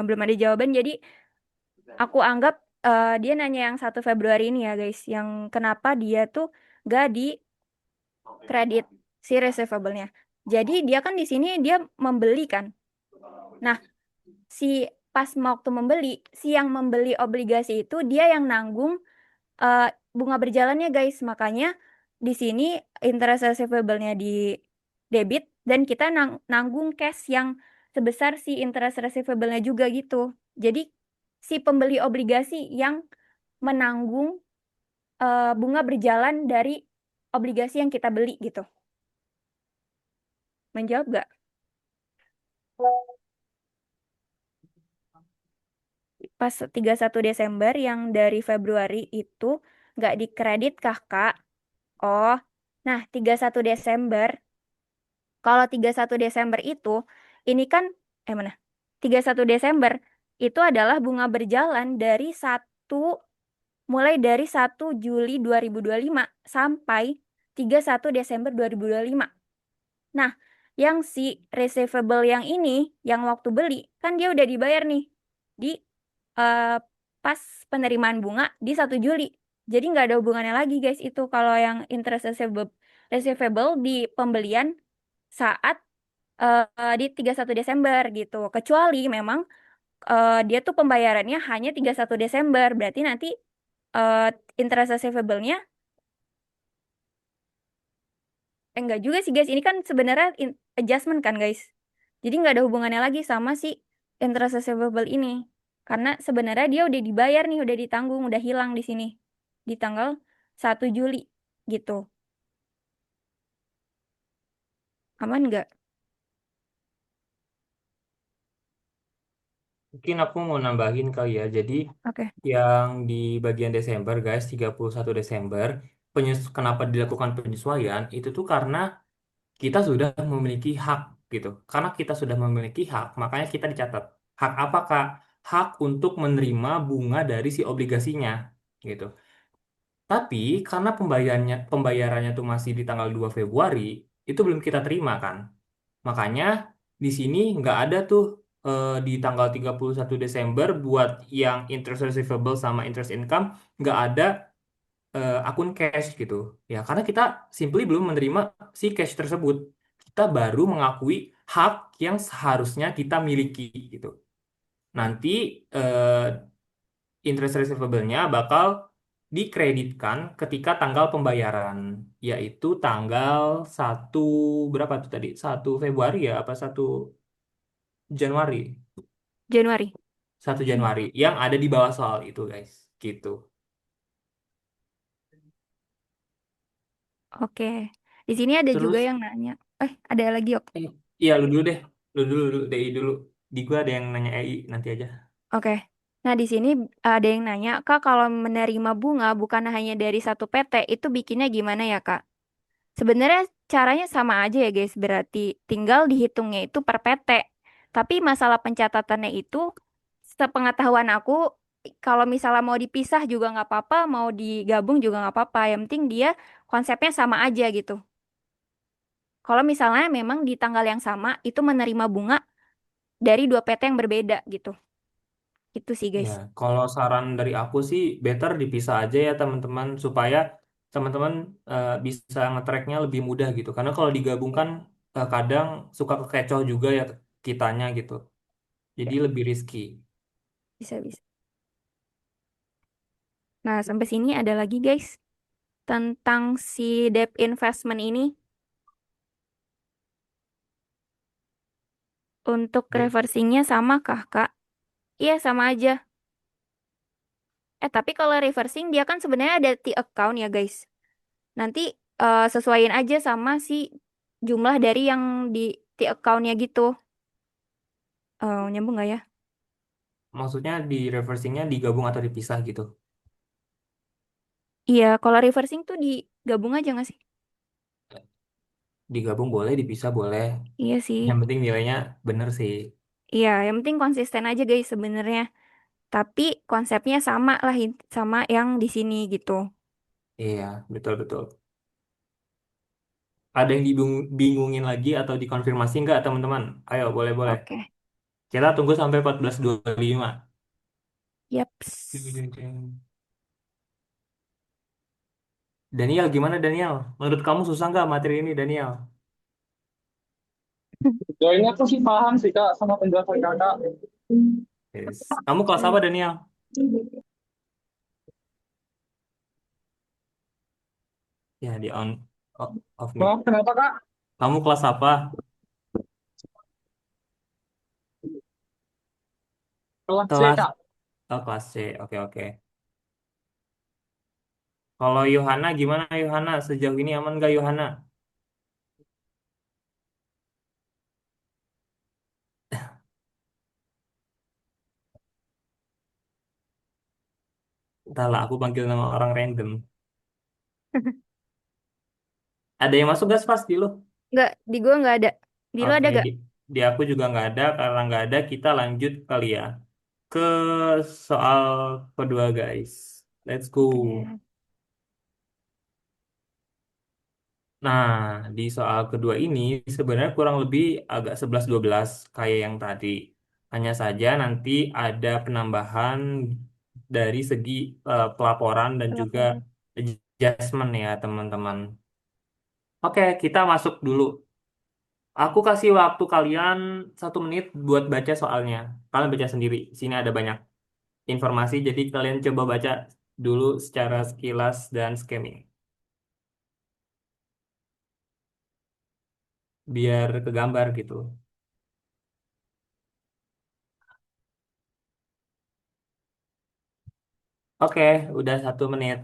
Belum ada jawaban, jadi aku anggap dia nanya yang 1 Februari ini ya guys, yang kenapa dia tuh gak di kredit si receivable-nya. Jadi dia kan di sini dia membeli kan. Nah, si pas waktu membeli, si yang membeli obligasi itu dia yang nanggung eh, bunga berjalannya guys. Makanya di sini interest receivable-nya di debit dan kita nanggung cash yang sebesar si interest receivable-nya juga gitu. Jadi si pembeli obligasi yang menanggung bunga berjalan dari obligasi yang kita beli gitu. Menjawab gak? Pas 31 Desember yang dari Februari itu nggak dikredit kah, Kak? Oh, nah 31 Desember, kalau 31 Desember itu, ini kan, mana? 31 Desember itu adalah bunga berjalan dari mulai dari 1 Juli 2025 sampai 31 Desember 2025. Nah, yang si receivable yang ini, yang waktu beli, kan dia udah dibayar nih di eh, pas penerimaan bunga di 1 Juli. Jadi nggak ada hubungannya lagi guys itu kalau yang interest receivable di pembelian saat di 31 Desember gitu. Kecuali memang dia tuh pembayarannya hanya 31 Desember. Berarti nanti eh, interest receivable-nya enggak juga sih guys. Ini kan sebenarnya adjustment kan guys. Jadi nggak ada hubungannya lagi sama si interest receivable ini. Karena sebenarnya dia udah dibayar nih, udah ditanggung, udah hilang di sini. Di tanggal 1 Juli gitu. Aman nggak? Mungkin aku mau nambahin kali ya. Jadi Oke. yang di bagian Desember, guys, 31 Desember, kenapa dilakukan penyesuaian? Itu tuh karena kita sudah memiliki hak gitu. Karena kita sudah memiliki hak, makanya kita dicatat. Hak apa, Kak? Hak untuk menerima bunga dari si obligasinya gitu. Tapi karena pembayarannya tuh masih di tanggal 2 Februari, itu belum kita terima kan. Makanya di sini nggak ada tuh di tanggal 31 Desember buat yang interest receivable sama interest income nggak ada akun cash gitu. Ya, karena kita simply belum menerima si cash tersebut. Kita baru mengakui hak yang seharusnya kita miliki gitu. Nanti eh, interest receivable-nya bakal dikreditkan ketika tanggal pembayaran, yaitu tanggal 1 berapa tuh tadi? 1 Februari ya apa 1 Januari? Januari. 1 Januari yang ada di bawah soal itu, guys. Gitu. Oke. Di sini ada juga Terus yang nanya. Ada lagi, ok. eh, iya lu dulu deh. Lu dulu, DI dulu. Di gua ada yang nanya EI nanti aja. Oke. Nah, di sini ada yang nanya, Kak, kalau menerima bunga bukan hanya dari satu PT, itu bikinnya gimana ya, Kak? Sebenarnya caranya sama aja ya, guys. Berarti tinggal dihitungnya itu per PT. Tapi masalah pencatatannya itu, sepengetahuan aku, kalau misalnya mau dipisah juga nggak apa-apa, mau digabung juga nggak apa-apa. Yang penting dia konsepnya sama aja gitu. Kalau misalnya memang di tanggal yang sama itu menerima bunga dari dua PT yang berbeda gitu. Itu sih, Ya, guys. kalau saran dari aku sih better dipisah aja ya teman-teman supaya teman-teman bisa nge-tracknya lebih mudah gitu. Karena kalau digabungkan kadang suka kekecoh juga ya kitanya gitu. Ya, Jadi lebih risky. bisa bisa. Nah, sampai sini ada lagi, guys, tentang si debt investment ini. Untuk Deh, reversingnya sama kah, Kak? Iya, sama aja. Tapi kalau reversing dia kan sebenarnya ada T account ya, guys. Nanti sesuaiin aja sama si jumlah dari yang di T accountnya gitu. Nyambung nggak ya? maksudnya di reversingnya digabung atau dipisah gitu. Iya, kalau reversing tuh digabung aja nggak sih? Digabung boleh, dipisah boleh. Iya sih. Yang penting nilainya bener sih. Iya, yang penting konsisten aja guys sebenarnya. Tapi konsepnya sama lah, sama yang di sini gitu. Iya, betul-betul. Ada yang dibingungin lagi atau dikonfirmasi nggak teman-teman? Ayo, boleh-boleh. Oke. Kita tunggu sampai 14.25. Yaps. Daniel, gimana Daniel? Menurut kamu susah nggak materi ini, Daniel? Joinnya tuh sih paham sih kak sama penjelasan kakak. Yes. Kamu kelas apa, Daniel? Ya, di on off mic. Maaf kenapa kak? Kamu kelas apa? Kelas C Kelas kak. kelas C. Oke, oke. Kalau Yohana gimana Yohana? Sejauh ini aman nggak Yohana? Entahlah, aku panggil nama orang random. Ada yang masuk gas pas di lu? Nggak, di gua nggak ada. Di lu Oke, ada gak? di aku juga nggak ada. Karena nggak ada, kita lanjut kali ya ke soal kedua, guys. Let's go. Oke. Nah, di soal kedua ini sebenarnya kurang lebih agak 11-12 kayak yang tadi. Hanya saja nanti ada penambahan dari segi pelaporan dan juga Pelaporan. adjustment ya, teman-teman. Oke, kita masuk dulu. Aku kasih waktu kalian 1 menit buat baca soalnya. Kalian baca sendiri. Sini ada banyak informasi, jadi kalian coba baca dulu secara sekilas dan skimming. Biar kegambar gitu. Oke, udah 1 menit.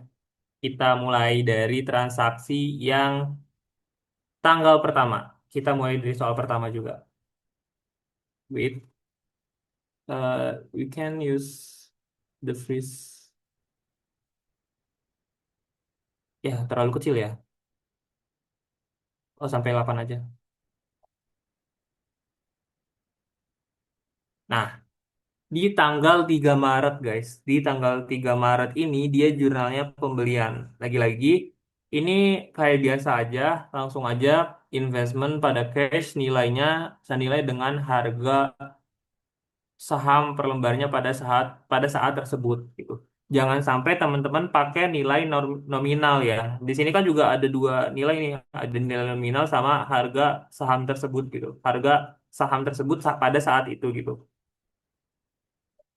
Kita mulai dari transaksi yang tanggal pertama. Kita mulai dari soal pertama juga. Wait, we can use the freeze. Ya, terlalu kecil ya. Oh, sampai 8 aja. Nah, di tanggal 3 Maret, guys. Di tanggal 3 Maret ini dia jurnalnya pembelian. Lagi-lagi, ini kayak biasa aja, langsung aja investment pada cash nilainya senilai dengan harga saham per lembarnya pada saat tersebut gitu. Jangan sampai teman-teman pakai nilai nominal ya. Di sini kan juga ada dua nilai nih, ada nilai nominal sama harga saham tersebut gitu. Harga saham tersebut pada saat itu gitu.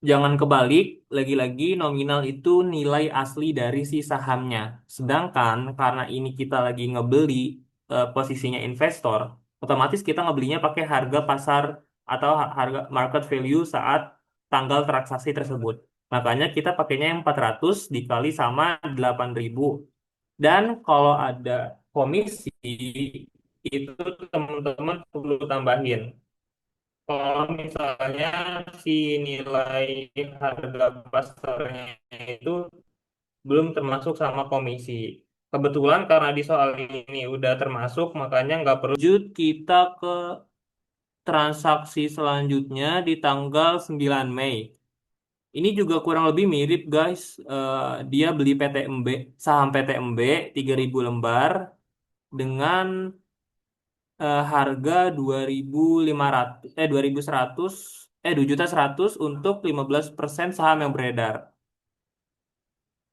Jangan kebalik, lagi-lagi nominal itu nilai asli dari si sahamnya. Sedangkan karena ini kita lagi ngebeli posisinya investor, otomatis kita ngebelinya pakai harga pasar atau harga market value saat tanggal transaksi tersebut. Makanya kita pakainya yang 400 dikali sama 8.000. Dan kalau ada komisi, itu teman-teman perlu tambahin. Kalau misalnya si nilai harga pasarnya itu belum termasuk sama komisi. Kebetulan karena di soal ini udah termasuk, makanya nggak perlu. Lanjut kita ke transaksi selanjutnya di tanggal 9 Mei. Ini juga kurang lebih mirip guys. Dia beli PTMB, saham PTMB 3.000 lembar dengan harga 2.500 2.100 2.100.000 untuk 15% saham yang beredar.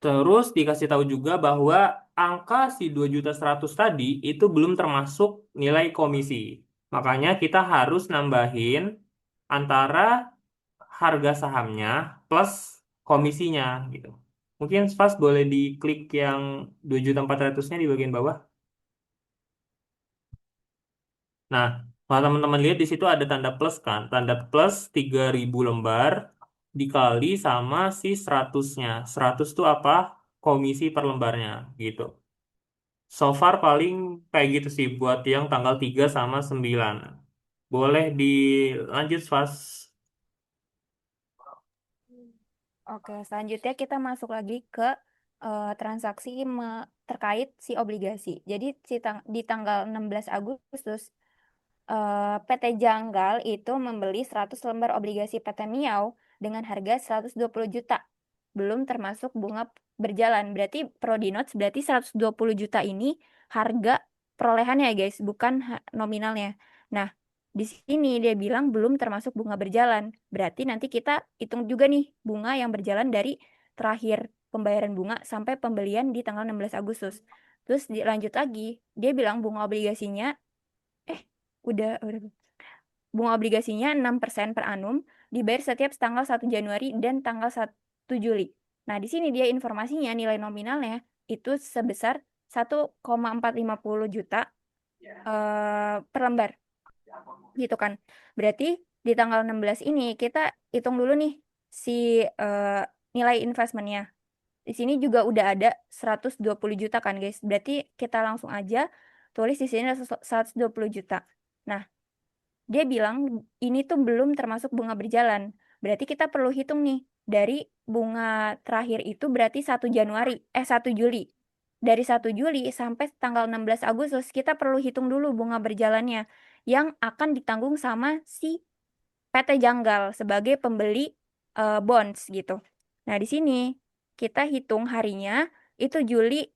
Terus dikasih tahu juga bahwa angka si 2.100.000 tadi itu belum termasuk nilai komisi. Makanya kita harus nambahin antara harga sahamnya plus komisinya gitu. Mungkin Spas boleh diklik yang 2.400.000-nya di bagian bawah. Nah, kalau teman-teman lihat di situ ada tanda plus kan, tanda plus 3.000 lembar dikali sama si 100-nya. 100 itu apa? Komisi per lembarnya gitu. So far paling kayak gitu sih buat yang tanggal 3 sama 9. Boleh dilanjut, Fas. Oke, selanjutnya kita masuk lagi ke transaksi terkait si obligasi. Jadi di tanggal 16 Agustus PT Janggal itu membeli 100 lembar obligasi PT Miau dengan harga 120 juta. Belum termasuk bunga berjalan. Berarti Prodinotes berarti 120 juta ini harga perolehannya ya guys, bukan nominalnya. Nah, di sini dia bilang belum termasuk bunga berjalan. Berarti nanti kita hitung juga nih bunga yang berjalan dari terakhir pembayaran bunga sampai pembelian di tanggal 16 Agustus. Terus dilanjut lagi, dia bilang bunga obligasinya udah bunga obligasinya 6% per annum dibayar setiap tanggal 1 Januari dan tanggal 1 Juli. Nah, di sini dia informasinya nilai nominalnya itu sebesar 1,450 juta per lembar. Gitu kan. Berarti di tanggal 16 ini kita hitung dulu nih si nilai investmentnya. Di sini juga udah ada 120 juta kan guys. Berarti kita langsung aja tulis di sini ada 120 juta. Nah, dia bilang ini tuh belum termasuk bunga berjalan. Berarti kita perlu hitung nih dari bunga terakhir itu berarti 1 Juli. Dari 1 Juli sampai tanggal 16 Agustus kita perlu hitung dulu bunga berjalannya yang akan ditanggung sama si PT Janggal sebagai pembeli bonds gitu. Nah, di sini kita hitung harinya itu Juli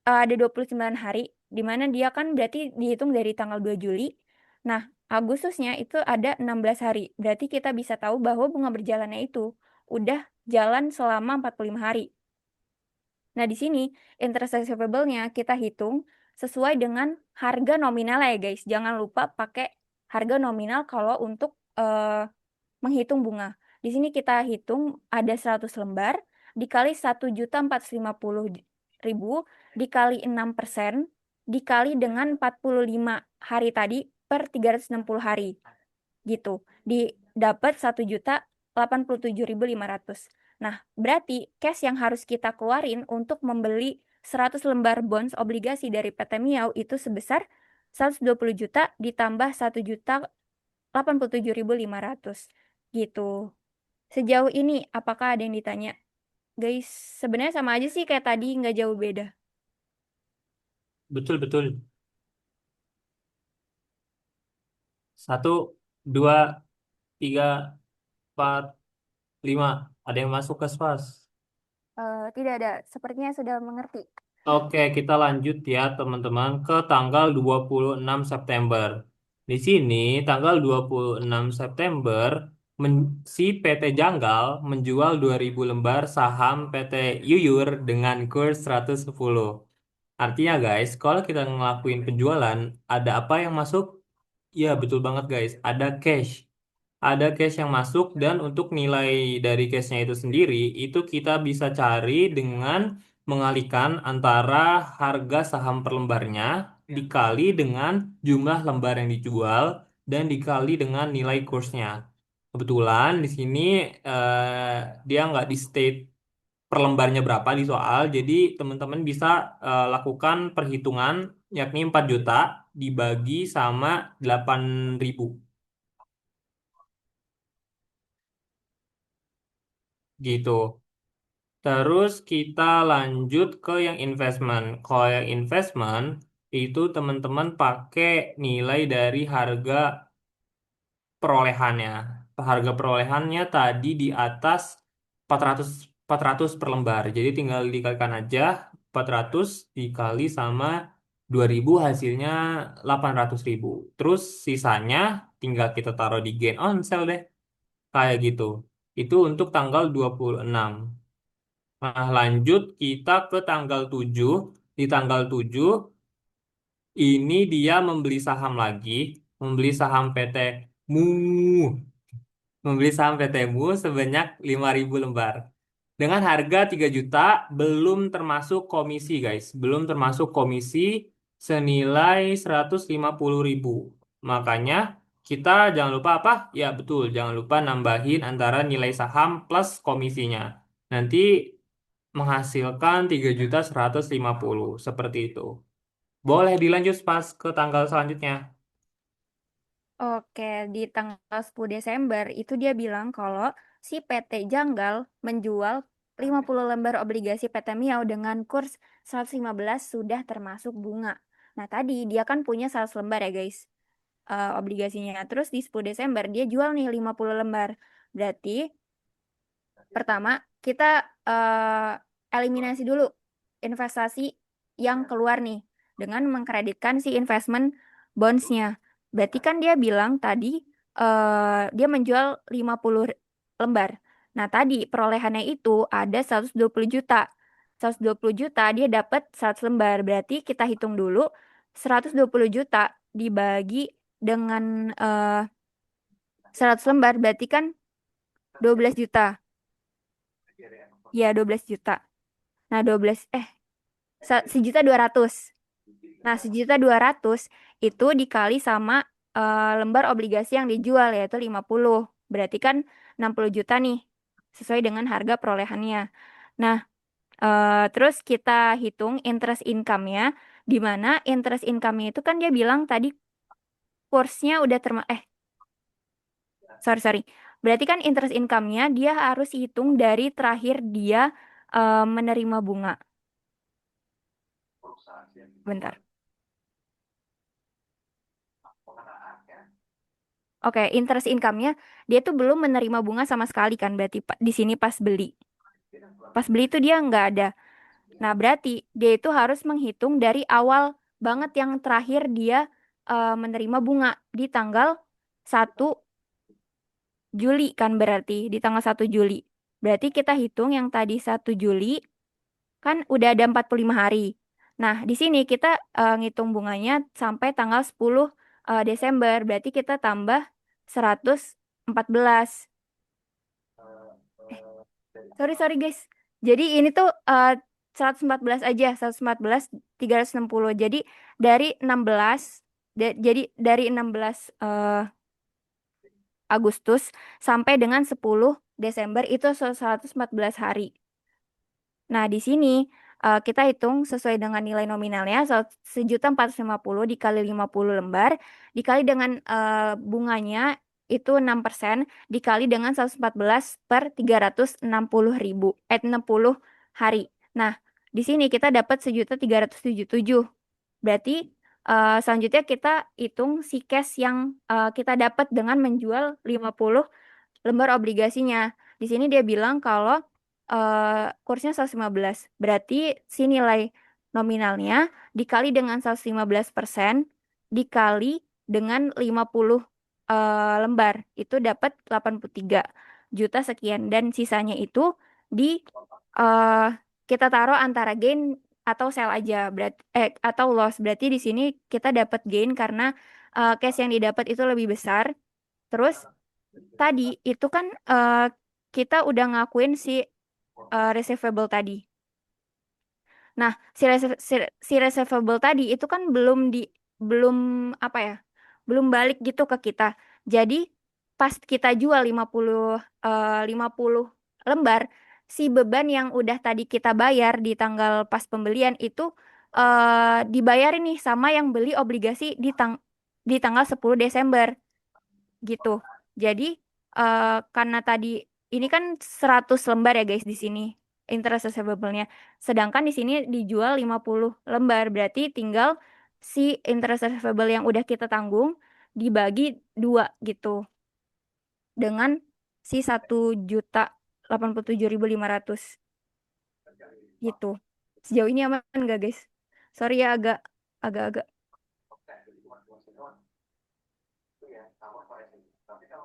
ada 29 hari di mana dia kan berarti dihitung dari tanggal 2 Juli. Nah, Agustusnya itu ada 16 hari. Berarti kita bisa tahu bahwa bunga berjalannya itu udah jalan selama 45 hari. Nah, di sini interest receivable-nya kita hitung sesuai dengan harga nominal ya guys. Jangan lupa pakai harga nominal kalau untuk menghitung bunga. Di sini kita hitung ada 100 lembar dikali 1.450.000 dikali 6% dikali dengan 45 hari tadi per 360 hari. Gitu. Dapat 1.087.500. Nah, berarti cash yang harus kita keluarin untuk membeli 100 lembar bonds obligasi dari PT Miau itu sebesar 120 juta ditambah 1.087.500 gitu. Sejauh ini apakah ada yang ditanya? Guys, sebenarnya sama aja sih kayak tadi, nggak jauh beda. Betul, betul. Satu, dua, tiga, empat, lima. Ada yang masuk ke spas. Tidak ada, sepertinya sudah mengerti. Oke, kita lanjut ya teman-teman ke tanggal 26 September. Di sini tanggal 26 September si PT Janggal menjual 2000 lembar saham PT Yuyur dengan kurs 110. Artinya guys, kalau kita ngelakuin penjualan, ada apa yang masuk? Ya, betul banget guys, ada cash. Ada cash yang masuk dan untuk nilai dari cashnya itu sendiri itu kita bisa cari dengan mengalihkan antara harga saham per lembarnya dikali dengan jumlah lembar yang dijual dan dikali dengan nilai kursnya. Kebetulan di sini dia nggak di state per lembarnya berapa di soal, jadi teman-teman bisa lakukan perhitungan yakni 4 juta dibagi sama 8.000 gitu. Terus kita lanjut ke yang investment. Kalau yang investment itu teman-teman pakai nilai dari harga perolehannya. Harga perolehannya tadi di atas 400 400 per lembar. Jadi tinggal dikalikan aja 400 dikali sama 2000 hasilnya 800.000. Terus sisanya tinggal kita taruh di gain on sale deh. Kayak gitu. Itu untuk tanggal 26. Nah, lanjut kita ke tanggal 7. Di tanggal 7 ini dia membeli saham lagi, membeli saham PT Mu, membeli saham PT Mu sebanyak 5.000 lembar. Dengan harga 3 juta belum termasuk komisi, guys. Belum termasuk komisi senilai 150.000. Makanya kita jangan lupa apa? Ya, betul, jangan lupa nambahin antara nilai saham plus komisinya. Nanti menghasilkan 3.150.000 seperti itu. Boleh dilanjut pas ke tanggal selanjutnya. Oke, di tanggal 10 Desember itu dia bilang kalau si PT Janggal menjual 50 lembar obligasi PT Miao dengan kurs 115 sudah termasuk bunga. Nah, tadi dia kan punya 100 lembar ya, guys, obligasinya. Terus di 10 Desember dia jual nih 50 lembar. Berarti pertama kita eliminasi dulu investasi yang keluar nih dengan mengkreditkan si investment bonds-nya. Berarti kan dia bilang tadi dia menjual 50 lembar. Nah, tadi perolehannya itu ada 120 juta. 120 juta dia dapat 100 lembar. Berarti kita hitung dulu 120 juta dibagi dengan 100 lembar berarti kan 12 juta. Ya, 12 juta. Nah, 12 1.200.000. Nah, 1.200.000 itu dikali sama lembar obligasi yang dijual yaitu 50. Berarti kan 60 juta nih sesuai dengan harga perolehannya. Nah, terus kita hitung interest income-nya, di mana interest income-nya itu kan dia bilang tadi kursnya udah sorry sorry. Berarti kan interest income-nya dia harus hitung dari terakhir dia menerima bunga. Bentar. Oke, interest income-nya dia tuh belum menerima bunga sama sekali kan berarti di sini pas beli. Pas beli itu dia nggak ada. Nah, berarti dia itu harus menghitung dari awal banget yang terakhir dia menerima bunga di tanggal 1 Juli kan berarti di tanggal 1 Juli. Berarti kita hitung yang tadi 1 Juli kan udah ada 45 hari. Nah, di sini kita ngitung bunganya sampai tanggal 10 Desember. Berarti kita tambah 114. Sorry, sorry guys. Jadi ini tuh 114 aja, 114, 360. Jadi dari 16, jadi dari 16 Agustus sampai dengan 10 Desember itu 114 hari. Nah, di sini kita hitung sesuai dengan nilai nominalnya, 1.450.000 dikali 50 lembar, dikali dengan bunganya itu 6%, dikali dengan 114 per 360.000, 60 hari. Nah, di sini kita dapat 1.377.000. Berarti selanjutnya kita hitung si cash yang kita dapat dengan menjual 50 lembar obligasinya. Di sini dia bilang kalau kursnya 115. Berarti si nilai nominalnya dikali dengan 115% dikali dengan 50 lembar. Itu dapat 83 juta sekian. Dan sisanya itu di eh, kita taruh antara gain atau sell aja. Atau loss. Berarti di sini kita dapat gain karena cash yang didapat itu lebih besar. Terus tadi itu kan kita udah ngakuin si receivable tadi. Nah, si receivable tadi itu kan belum apa ya? Belum balik gitu ke kita. Jadi pas kita jual 50 lembar, si beban yang udah tadi kita bayar di tanggal pas pembelian itu dibayarin nih sama yang beli obligasi di tanggal 10 Desember gitu. Jadi karena tadi ini kan 100 lembar ya guys di sini interest receivable-nya. Sedangkan di sini dijual 50 lembar, berarti tinggal si interest receivable yang udah kita tanggung dibagi dua gitu dengan si 1.087.500 gitu. Sejauh ini aman nggak guys? Sorry ya agak-agak.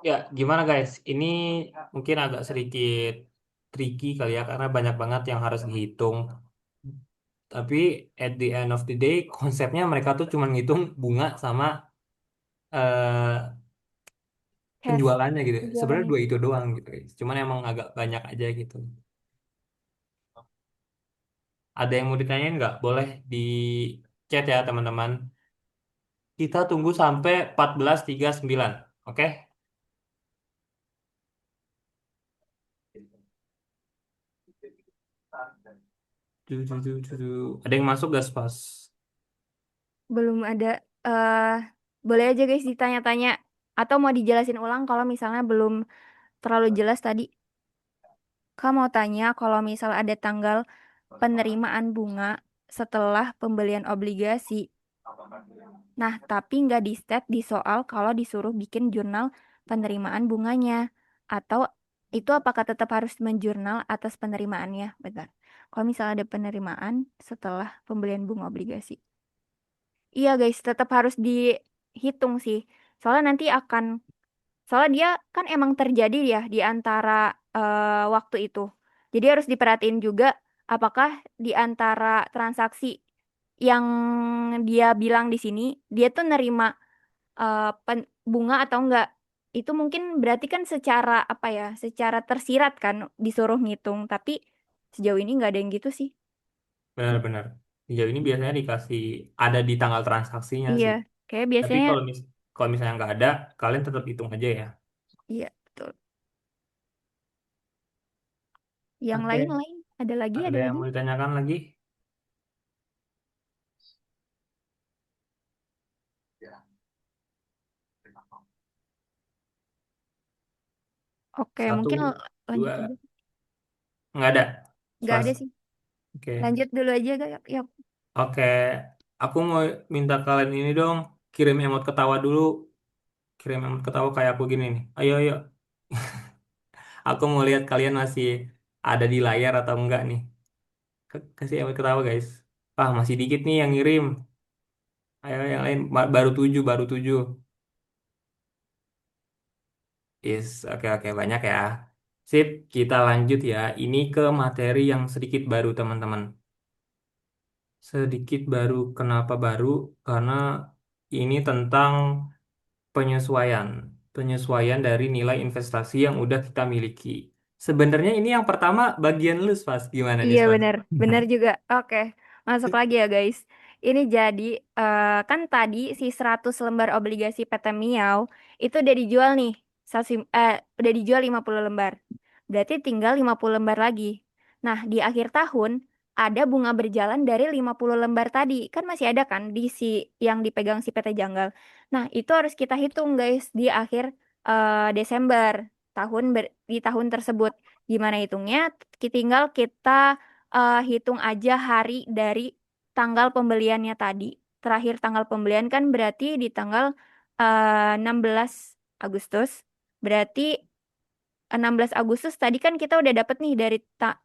Ya, gimana guys? Ini mungkin agak sedikit tricky kali ya karena banyak banget yang harus dihitung. Tapi at the end of the day, konsepnya mereka tuh cuma ngitung bunga sama eh, Cash penjualannya gitu. Sebenarnya penjualannya. dua itu doang gitu guys. Cuman emang agak banyak aja gitu. Ada yang mau ditanyain nggak? Boleh di chat ya teman-teman. Kita tunggu sampai 14.39. Oke? Ada yang masuk gak pas? Belum ada. eh Boleh aja guys ditanya-tanya atau mau dijelasin ulang kalau misalnya belum terlalu jelas tadi. Kamu mau tanya kalau misal ada tanggal penerimaan bunga setelah pembelian obligasi. Nah, tapi nggak di stat di soal kalau disuruh bikin jurnal penerimaan bunganya. Atau itu apakah tetap harus menjurnal atas penerimaannya? Bentar. Kalau misalnya ada penerimaan setelah pembelian bunga obligasi. Iya guys, tetap harus dihitung sih. Soalnya nanti soalnya dia kan emang terjadi ya di antara waktu itu. Jadi harus diperhatiin juga apakah di antara transaksi yang dia bilang di sini, dia tuh nerima bunga atau enggak. Itu mungkin berarti kan secara apa ya, secara tersirat kan disuruh ngitung. Tapi sejauh ini nggak ada yang gitu sih. Benar-benar. Sejauh ini biasanya dikasih ada di tanggal transaksinya Iya, sih. kayak Tapi biasanya kalau misalnya nggak ada, kalian tetap hitung aja ya. iya betul. Yang Oke. lain-lain ada lagi, Ada ada yang lagi. mau ditanyakan lagi? Oke, Satu, mungkin lanjut aja. dua, nggak ada. Nggak Pas. ada sih. Oke. Lanjut dulu aja, Kak. Yuk. Oke. Aku mau minta kalian ini dong, kirim emot ketawa dulu. Kirim emot ketawa kayak aku gini nih. Ayo, ayo. Aku mau lihat kalian masih ada di layar atau enggak nih. Kasih emot ketawa, guys. Ah, masih dikit nih yang ngirim. Ayo, yang lain. Baru tujuh, baru tujuh. Oke, oke. Banyak ya. Sip, kita lanjut ya. Ini ke materi yang sedikit baru, teman-teman. Sedikit baru. Kenapa baru? Karena ini tentang penyesuaian. Penyesuaian dari nilai investasi yang udah kita miliki. Sebenarnya ini yang pertama bagian lus, Pas. Gimana nih, Iya Pas? benar, benar juga. Oke, masuk lagi ya guys. Ini jadi kan tadi si 100 lembar obligasi PT Miau itu udah dijual nih. Udah dijual 50 lembar. Berarti tinggal 50 lembar lagi. Nah, di akhir tahun ada bunga berjalan dari 50 lembar tadi. Kan masih ada kan di si yang dipegang si PT Janggal. Nah, itu harus kita hitung guys di akhir Desember di tahun tersebut. Gimana hitungnya? Tinggal kita hitung aja hari dari tanggal pembeliannya tadi. Terakhir tanggal pembelian kan berarti di tanggal 16 Agustus. Berarti 16 Agustus tadi kan kita udah dapet nih dari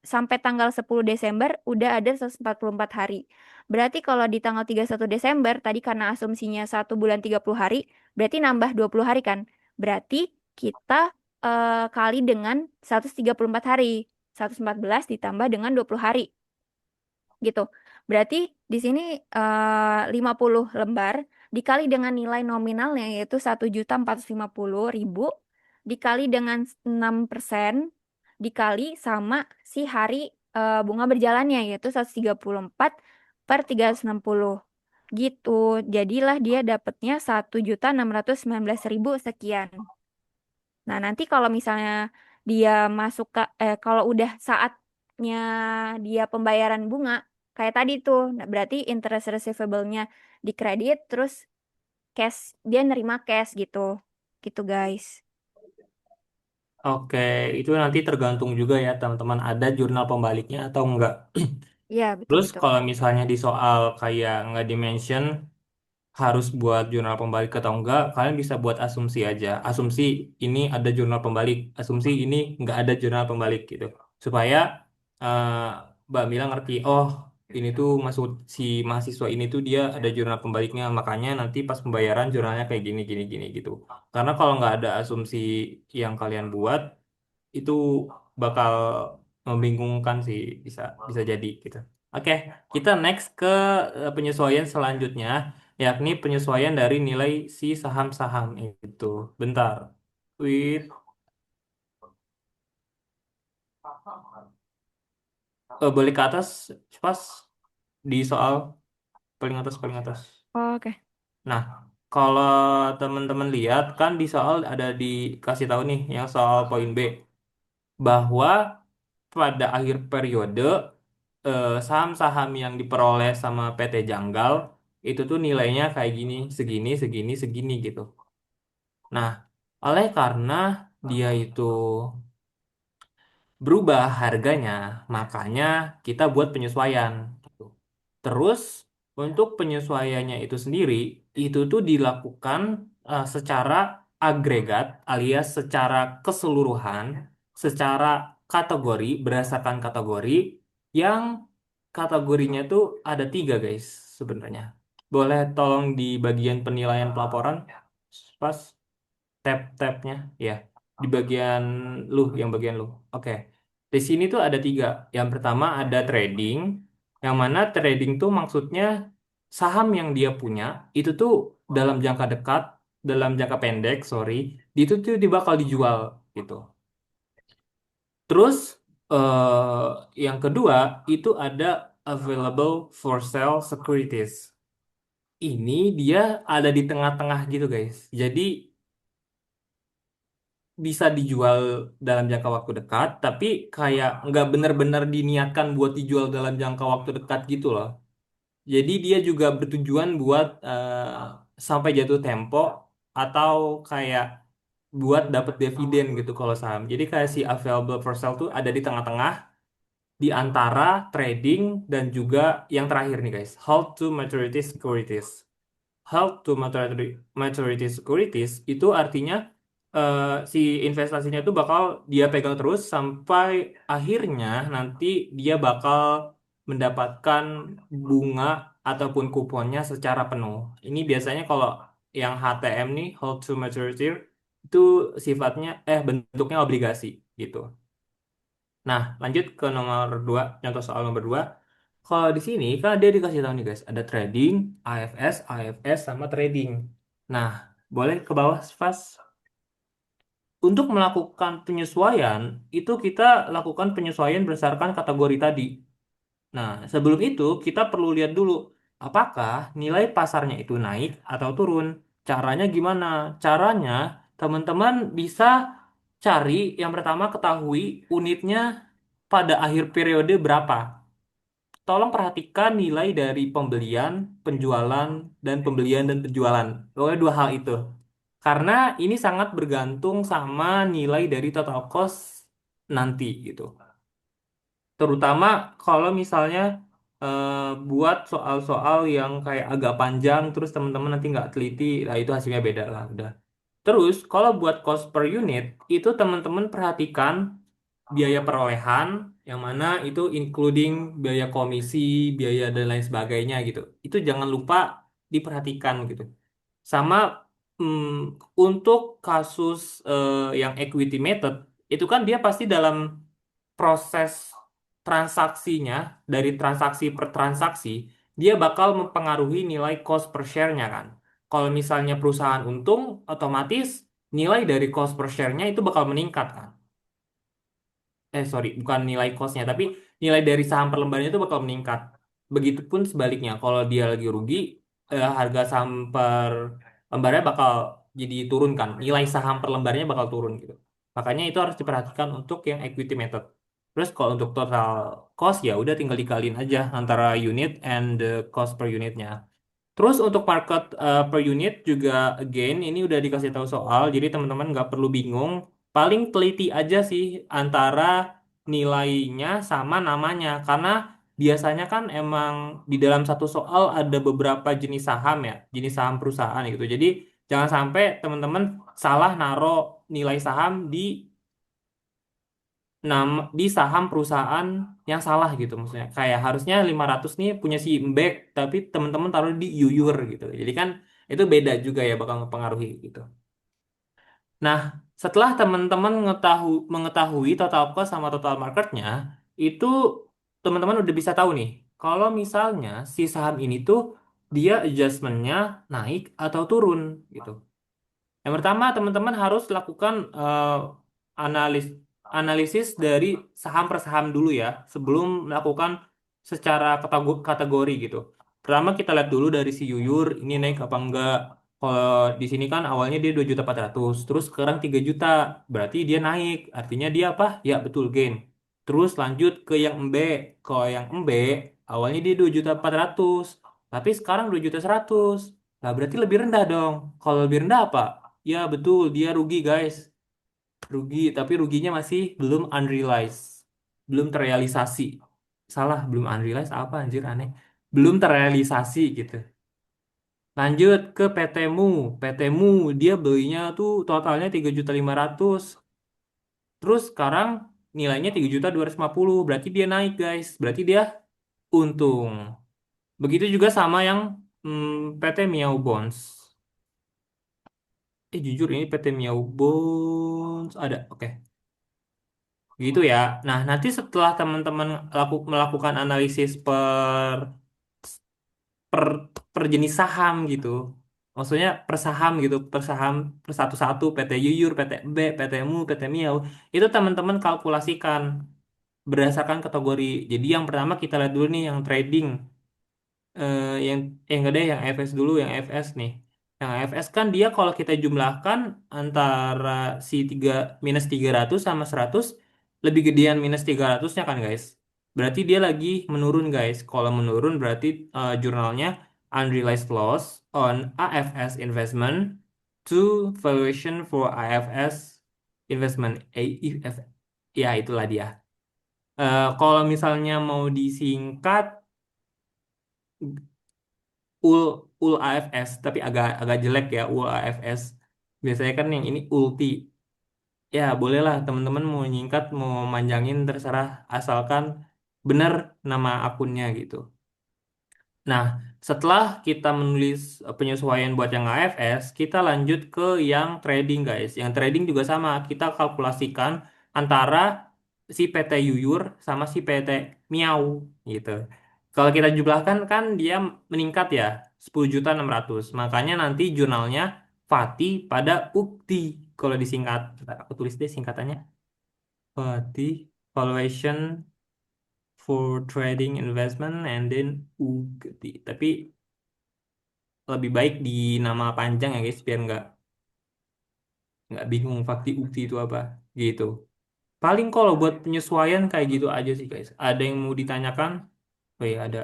sampai tanggal 10 Desember udah ada 144 hari. Berarti kalau di tanggal 31 Desember tadi karena asumsinya 1 bulan 30 hari, berarti nambah 20 hari kan. Berarti kita kali dengan 134 hari. 114 ditambah dengan 20 hari gitu. Berarti di sini 50 lembar dikali dengan nilai nominalnya yaitu 1.450.000 dikali dengan 6% dikali sama si hari bunga berjalannya yaitu 134 per 360 gitu. Jadilah dia dapatnya 1.619.000 sekian. Nah, nanti kalau misalnya dia masuk ke kalau udah saatnya dia pembayaran bunga kayak tadi tuh, nah berarti interest receivable-nya dikredit terus cash dia nerima cash gitu. Gitu, guys. Oke, itu nanti tergantung juga ya teman-teman ada jurnal pembaliknya atau enggak. Iya, Terus betul-betul. kalau misalnya di soal kayak nggak dimention harus buat jurnal pembalik atau enggak, kalian bisa buat asumsi aja. Asumsi ini ada jurnal pembalik, asumsi ini nggak ada jurnal pembalik gitu. Supaya eh, Mbak Mila ngerti, oh ini tuh maksud si mahasiswa ini tuh dia ada jurnal pembaliknya, makanya nanti pas pembayaran jurnalnya kayak gini gini gini gitu. Karena kalau nggak ada asumsi yang kalian buat, itu bakal membingungkan sih, bisa bisa jadi gitu. Oke, kita next ke penyesuaian selanjutnya, yakni penyesuaian dari nilai si saham-saham itu. Bentar. Wait, boleh ke atas pas di soal paling atas paling atas. Oke. Nah, kalau teman-teman lihat kan di soal ada dikasih tahu nih yang soal poin B bahwa pada akhir periode saham-saham yang diperoleh sama PT Janggal itu tuh nilainya kayak gini, segini, segini, segini gitu. Nah, oleh karena dia itu berubah harganya, makanya kita buat penyesuaian gitu. Terus untuk penyesuaiannya itu sendiri itu tuh dilakukan secara agregat alias secara keseluruhan, secara kategori berdasarkan kategori yang kategorinya tuh ada tiga guys sebenarnya. Boleh tolong di bagian penilaian pelaporan pas tab-tabnya ya di bagian lu yang bagian lu. Oke. Di sini tuh ada tiga. Yang pertama ada trading, yang mana trading tuh maksudnya saham yang dia punya itu tuh dalam jangka dekat, dalam jangka pendek, sorry, itu tuh dia bakal dijual gitu. Terus yang kedua itu ada available for sale securities. Ini dia ada di tengah-tengah gitu guys. Jadi bisa dijual dalam jangka waktu dekat, tapi kayak nggak benar-benar diniatkan buat dijual dalam jangka waktu dekat gitu loh. Jadi dia juga bertujuan buat sampai jatuh tempo atau kayak buat dapat dividen gitu kalau saham. Jadi kayak si available for sale tuh ada di tengah-tengah di antara trading dan juga yang terakhir nih guys, hold to maturity securities. Held to maturity securities itu artinya eh, si investasinya itu bakal dia pegang terus sampai akhirnya nanti dia bakal mendapatkan bunga ataupun kuponnya secara penuh. Ini biasanya kalau yang HTM nih, hold to maturity, itu sifatnya bentuknya obligasi gitu. Nah, lanjut ke nomor 2, contoh soal nomor 2. Kalau di sini kan dia dikasih tahu nih guys, ada trading, AFS sama trading. Nah, boleh ke bawah fast. Untuk melakukan penyesuaian, itu kita lakukan penyesuaian berdasarkan kategori tadi. Nah, sebelum itu kita perlu lihat dulu apakah nilai pasarnya itu naik atau turun. Caranya gimana? Caranya teman-teman bisa cari yang pertama ketahui unitnya pada akhir periode berapa. tolong perhatikan nilai dari pembelian, penjualan, dan pembelian dan penjualan. Pokoknya dua hal itu. Karena ini sangat bergantung sama nilai dari total cost nanti gitu. Terutama kalau misalnya eh, buat soal-soal yang kayak agak panjang, terus teman-teman nanti nggak teliti, nah itu hasilnya beda lah udah. Terus kalau buat cost per unit, itu teman-teman perhatikan biaya perolehan, yang mana itu including biaya komisi, biaya dan lain sebagainya gitu. Itu jangan lupa diperhatikan gitu. Sama untuk kasus yang equity method, itu kan dia pasti dalam proses transaksinya, dari transaksi per transaksi, dia bakal mempengaruhi nilai cost per share-nya kan. Kalau misalnya perusahaan untung, otomatis nilai dari cost per share-nya itu bakal meningkat kan. Sorry, bukan nilai cost-nya, tapi nilai dari saham per lembarnya itu bakal meningkat. Begitupun sebaliknya, kalau dia lagi rugi, harga saham per lembarnya bakal jadi turun kan. Nilai saham per lembarnya bakal turun gitu. Makanya itu harus diperhatikan untuk yang equity method. Terus kalau untuk total cost ya udah tinggal dikaliin aja antara unit and the cost per unitnya. Terus untuk market per unit juga again ini udah dikasih tahu soal, jadi teman-teman nggak perlu bingung. Paling teliti aja sih antara nilainya sama namanya, karena biasanya kan emang di dalam satu soal ada beberapa jenis saham ya, jenis saham perusahaan gitu. Jadi jangan sampai teman-teman salah naro nilai saham di di saham perusahaan yang salah gitu maksudnya. Kayak harusnya 500 nih punya si Mbek, tapi teman-teman taruh di Yuyur gitu. Jadi kan itu beda juga ya bakal mempengaruhi gitu. Nah, setelah teman-teman mengetahui total cost sama total marketnya, itu teman-teman udah bisa tahu nih, kalau misalnya si saham ini tuh dia adjustmentnya naik atau turun gitu. Yang pertama, teman-teman harus lakukan analis analisis dari saham per saham dulu ya, sebelum melakukan secara kategori gitu. Pertama kita lihat dulu dari si Yuyur, ini naik apa enggak. Kalau di sini kan awalnya dia 2.400.000, terus sekarang 3 juta, berarti dia naik. Artinya dia apa? Ya betul gain. Terus lanjut ke yang MB. Kalau yang MB awalnya dia 2.400.000, tapi sekarang 2.100.000. Nah, berarti lebih rendah dong. Kalau lebih rendah apa? Ya betul, dia rugi guys. Rugi, tapi ruginya masih belum unrealized. Belum terrealisasi. Salah, belum unrealized apa anjir aneh. Belum terrealisasi gitu. Lanjut ke PT-mu. PT-mu dia belinya tuh totalnya 3.500.000. Terus sekarang nilainya 3.250.000. Berarti dia naik guys. Berarti dia untung. Begitu juga sama yang PT Miao Bonds. Jujur ini PT Miao Bonds ada. Oke. Gitu ya. Nah, nanti setelah teman-teman melakukan analisis per per jenis saham gitu. Maksudnya per saham gitu, per saham per satu-satu PT Yuyur, PT B, PT Mu, PT Miau. Itu teman-teman kalkulasikan berdasarkan kategori. Jadi yang pertama kita lihat dulu nih yang trading. Yang gede yang FS dulu, yang FS nih. Yang FS kan dia kalau kita jumlahkan antara si 3 minus 300 sama 100 lebih gedean minus 300-nya kan guys. Berarti dia lagi menurun guys. Kalau menurun berarti jurnalnya unrealized loss on AFS investment to valuation for AFS investment. AIF. Ya itulah dia. Kalau misalnya mau disingkat ul ul AFS tapi agak agak jelek ya ul AFS. Biasanya kan yang ini ulti. Ya bolehlah teman-teman mau nyingkat mau manjangin terserah asalkan benar nama akunnya gitu. Nah, setelah kita menulis penyesuaian buat yang AFS, kita lanjut ke yang trading guys. Yang trading juga sama, kita kalkulasikan antara si PT Yuyur sama si PT Miau gitu. Kalau kita jumlahkan kan dia meningkat ya 10.600.000. Makanya nanti jurnalnya Fatih pada Ukti. Kalau disingkat, ntar aku tulis deh singkatannya. Fatih Valuation for Trading Investment and then Ukti. Tapi lebih baik di nama panjang ya guys biar nggak bingung fakti ukti itu apa gitu. Paling kalau buat penyesuaian kayak gitu aja sih guys. Ada yang mau ditanyakan? Oh iya ada.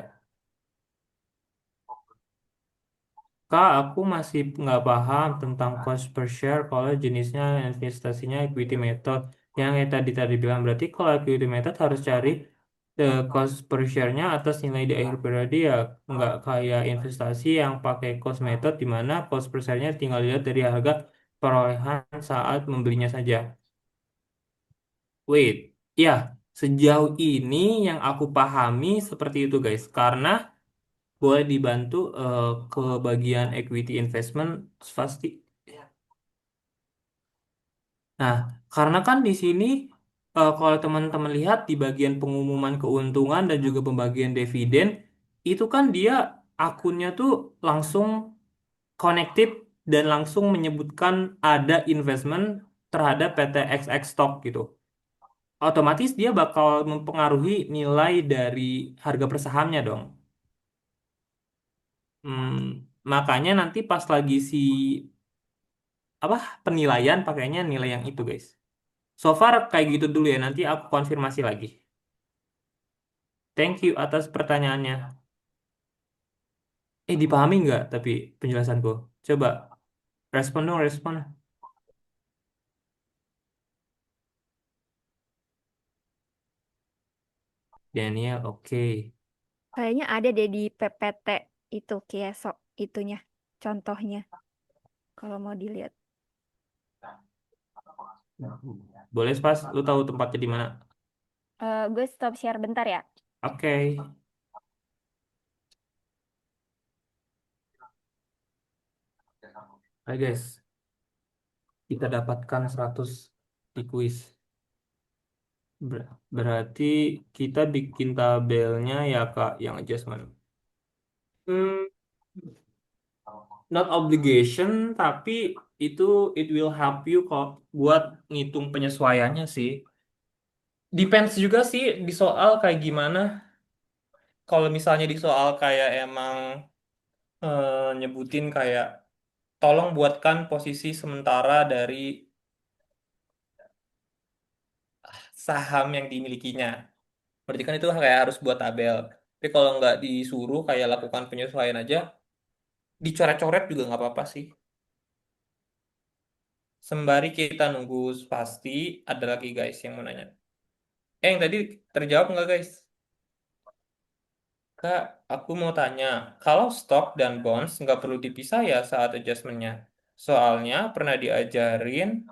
Kak, aku masih nggak paham tentang cost per share kalau jenisnya investasinya equity method. Yang tadi tadi bilang berarti kalau equity method harus cari cost per share-nya atas nilai di akhir periode ya nggak kayak investasi yang pakai cost method di mana cost per share-nya tinggal dilihat dari harga perolehan saat membelinya saja. Wait, ya sejauh ini yang aku pahami seperti itu guys. Karena boleh dibantu ke bagian equity investment pasti. Nah, karena kan di sini kalau teman-teman lihat di bagian pengumuman keuntungan dan juga pembagian dividen itu kan dia akunnya tuh langsung connected dan langsung menyebutkan ada investment terhadap PT XX stock gitu. Otomatis dia bakal mempengaruhi nilai dari harga per sahamnya dong. Hmm, makanya nanti pas lagi si apa penilaian pakainya nilai yang itu guys. So far kayak gitu dulu ya, nanti aku konfirmasi lagi. Thank you atas pertanyaannya. Dipahami nggak tapi penjelasanku? Coba respon dong, respon. Daniel, oke. Kayaknya ada deh di PPT itu kiesok itunya, contohnya kalau mau dilihat. Boleh pas, lu tahu tempatnya di mana? Gue stop share bentar ya. Oke. Hai guys, kita dapatkan 100 di kuis. Berarti kita bikin tabelnya ya Kak, yang adjustment. Hmm, not obligation, tapi itu it will help you kok buat ngitung penyesuaiannya sih. Depends juga sih di soal kayak gimana. Kalau misalnya di soal kayak emang nyebutin kayak tolong buatkan posisi sementara dari saham yang dimilikinya. Berarti kan itu kayak harus buat tabel. Tapi kalau nggak disuruh kayak lakukan penyesuaian aja, dicoret-coret juga nggak apa-apa sih. Sembari kita nunggu pasti, ada lagi guys yang mau nanya. Yang tadi terjawab nggak guys? Kak, aku mau tanya, kalau stok dan bonds nggak perlu dipisah ya saat adjustmentnya? Soalnya pernah diajarin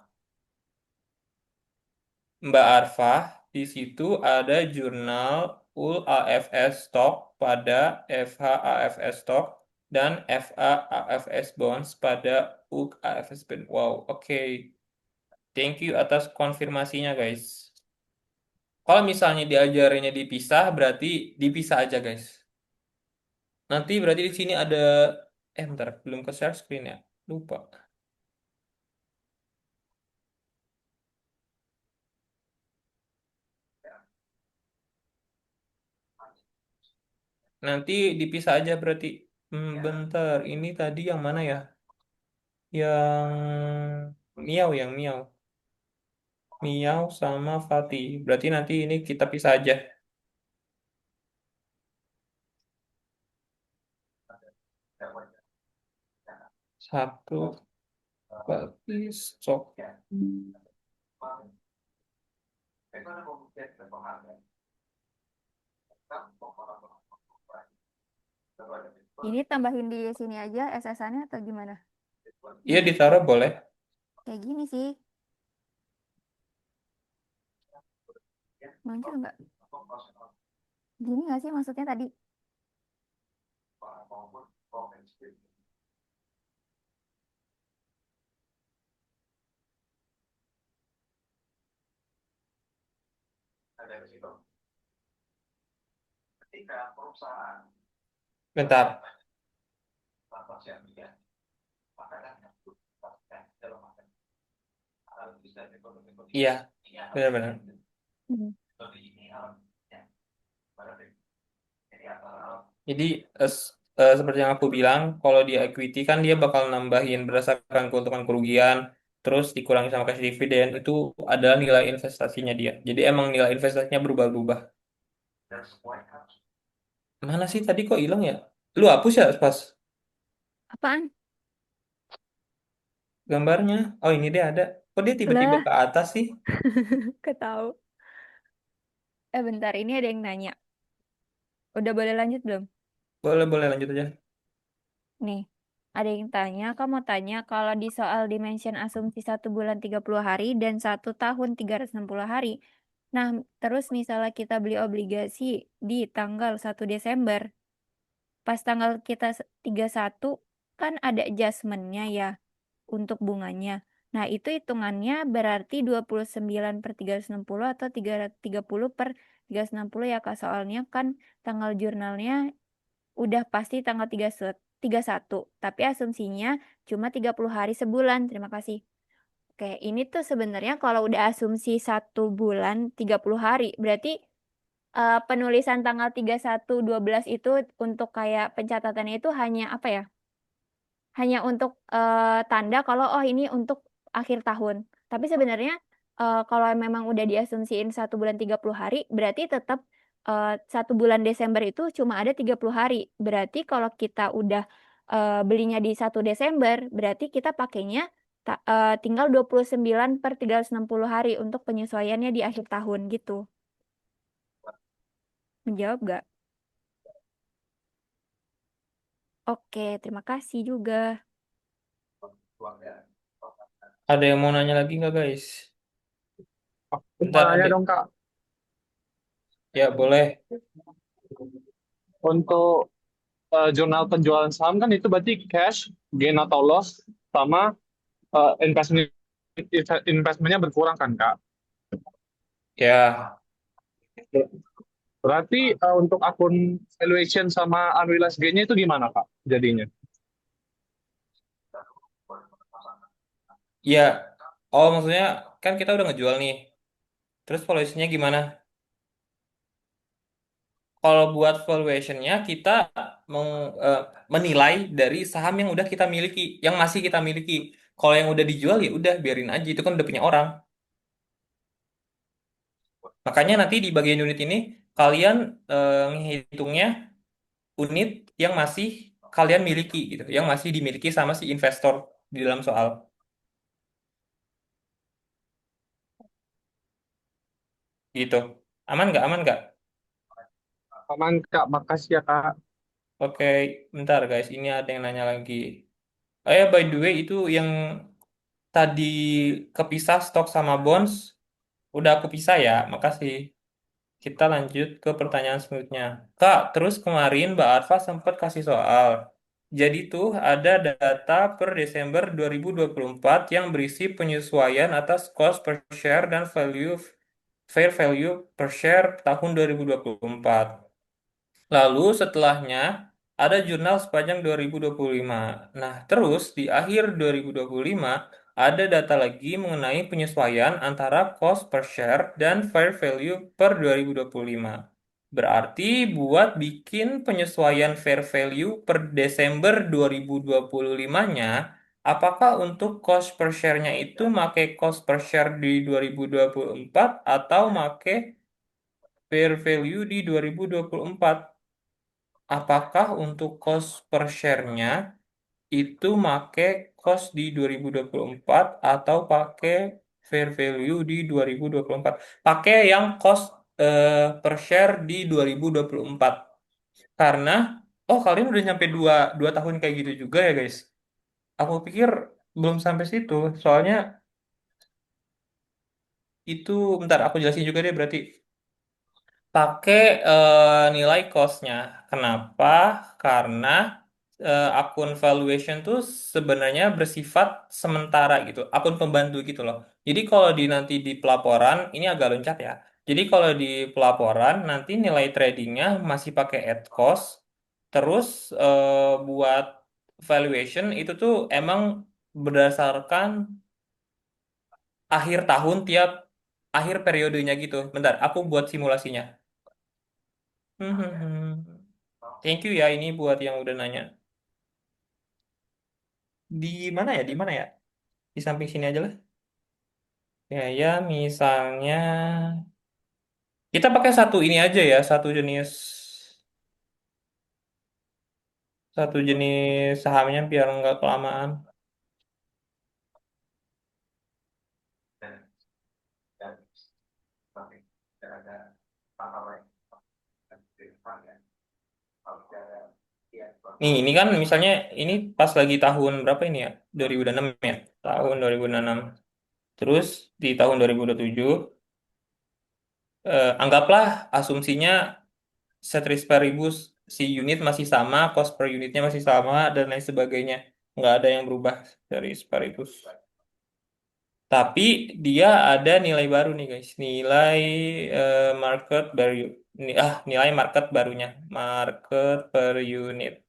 Mbak Arfah, di situ ada jurnal UL AFS Stock pada FH AFS Stock dan FA AFS Bonds pada UK AFS Bond. Wow, oke. Thank you atas konfirmasinya guys. Kalau misalnya diajarinnya dipisah, berarti dipisah aja guys. Nanti berarti di sini ada bentar, belum ke share screen ya. Lupa. Nanti dipisah aja berarti. Bentar, ini tadi yang mana ya? Yang Miau. Miau sama Fatih. Berarti nanti ini kita pisah aja. Satu, Fatih, stok. Ini tambahin di sini aja SS-annya atau gimana? Iya ditaruh boleh. Kayak gini sih. Muncul nggak? Gini nggak sih maksudnya tadi? Bentar. Iya, benar-benar. Hmm. Jadi seperti yang aku bilang, kalau di equity kan dia bakal nambahin berdasarkan keuntungan kerugian, terus dikurangi sama cash dividend itu adalah nilai investasinya dia. Jadi emang nilai investasinya berubah-ubah. Mana sih tadi kok hilang ya? Lu hapus ya pas Apaan? gambarnya? Oh ini dia ada. Kok dia tiba-tiba Lah, ke atas sih? ketahu. Bentar, ini ada yang nanya. Udah boleh lanjut belum? Boleh, boleh lanjut aja. Nih, ada yang tanya, kamu mau tanya kalau di soal dimension asumsi 1 bulan 30 hari dan 1 tahun 360 hari. Nah, terus misalnya kita beli obligasi di tanggal 1 Desember, pas tanggal kita 31 kan ada adjustmentnya ya untuk bunganya. Nah, itu hitungannya berarti 29/360 atau 30/360 ya Kak. Soalnya kan tanggal jurnalnya udah pasti tanggal 31, tapi asumsinya cuma 30 hari sebulan. Terima kasih. Oke, ini tuh sebenarnya kalau udah asumsi 1 bulan 30 hari, berarti penulisan tanggal 31/12 itu untuk kayak pencatatannya itu hanya apa ya? Hanya untuk tanda kalau oh ini untuk akhir tahun. Tapi sebenarnya kalau memang udah diasumsiin 1 bulan 30 hari, berarti tetap 1 bulan Desember itu cuma ada 30 hari. Berarti kalau kita udah belinya di 1 Desember, berarti kita pakainya tinggal 29/360 hari untuk penyesuaiannya di akhir tahun gitu. Menjawab gak? Oke, terima kasih juga. Ada yang mau nanya lagi nggak guys? Aku mau Bentar nanya ada. dong Kak, Ya boleh. untuk jurnal penjualan saham kan itu berarti cash, gain atau loss, sama investmentnya berkurang kan Kak? Ya, Berarti untuk akun valuation sama unrealized gain-nya itu gimana Kak jadinya? ya. Oh maksudnya kan kita udah ngejual nih. Terus valuation-nya gimana? Kalau buat valuation-nya kita eh, menilai dari saham yang udah kita miliki, yang masih kita miliki. Kalau yang udah dijual ya udah biarin aja, itu kan udah punya orang. Makanya nanti di bagian unit ini kalian ngitungnya unit yang masih kalian miliki gitu, yang masih dimiliki sama si investor di dalam soal gitu. Aman nggak? Aman nggak? Aman Kak, makasih ya Kak. Oke, bentar guys, ini ada yang nanya lagi. Oh ya, by the way, itu yang tadi kepisah stok sama bonds, udah aku pisah ya, makasih. Kita lanjut ke pertanyaan selanjutnya. Kak, terus kemarin Mbak Arfa sempat kasih soal. Jadi tuh ada data per Desember 2024 yang berisi penyesuaian atas cost per share dan fair value per share tahun 2024. Lalu setelahnya ada jurnal sepanjang 2025. Nah, terus di akhir 2025 ada data lagi mengenai penyesuaian antara cost per share dan fair value per 2025. Berarti buat bikin penyesuaian fair value per Desember 2025-nya, apakah untuk cost per share-nya itu make cost per share di 2024 atau make fair value di 2024? Apakah untuk cost per share-nya itu make cost di 2024 atau pakai fair value di 2024? Pakai yang cost per share di 2024. Karena, oh kalian udah nyampe dua tahun kayak gitu juga ya guys. Aku pikir belum sampai situ. Soalnya itu, bentar aku jelasin juga deh berarti. Pakai nilai cost-nya. Kenapa? Karena akun valuation tuh sebenarnya bersifat sementara gitu, akun pembantu gitu loh. Jadi kalau di nanti di pelaporan, ini agak loncat ya. Jadi kalau di pelaporan nanti nilai tradingnya masih pakai at cost, terus buat valuation itu tuh emang berdasarkan akhir tahun tiap akhir periodenya gitu. Bentar, aku buat simulasinya. Thank you ya ini buat yang udah nanya. Di mana ya? Di mana ya? Di samping sini aja lah. Ya, ya misalnya kita pakai satu ini aja ya, satu jenis satu jenis sahamnya biar nggak kelamaan. Nih, ini kan misalnya ini pas lagi tahun berapa ini ya? 2006 ya? Tahun 2006. Terus di tahun 2027, anggaplah asumsinya set risk per ribu si unit masih sama, cost per unitnya masih sama, dan lain sebagainya. Nggak ada yang berubah dari per ribu. Tapi dia ada nilai baru nih guys, nilai market value, nilai market barunya, market per unit.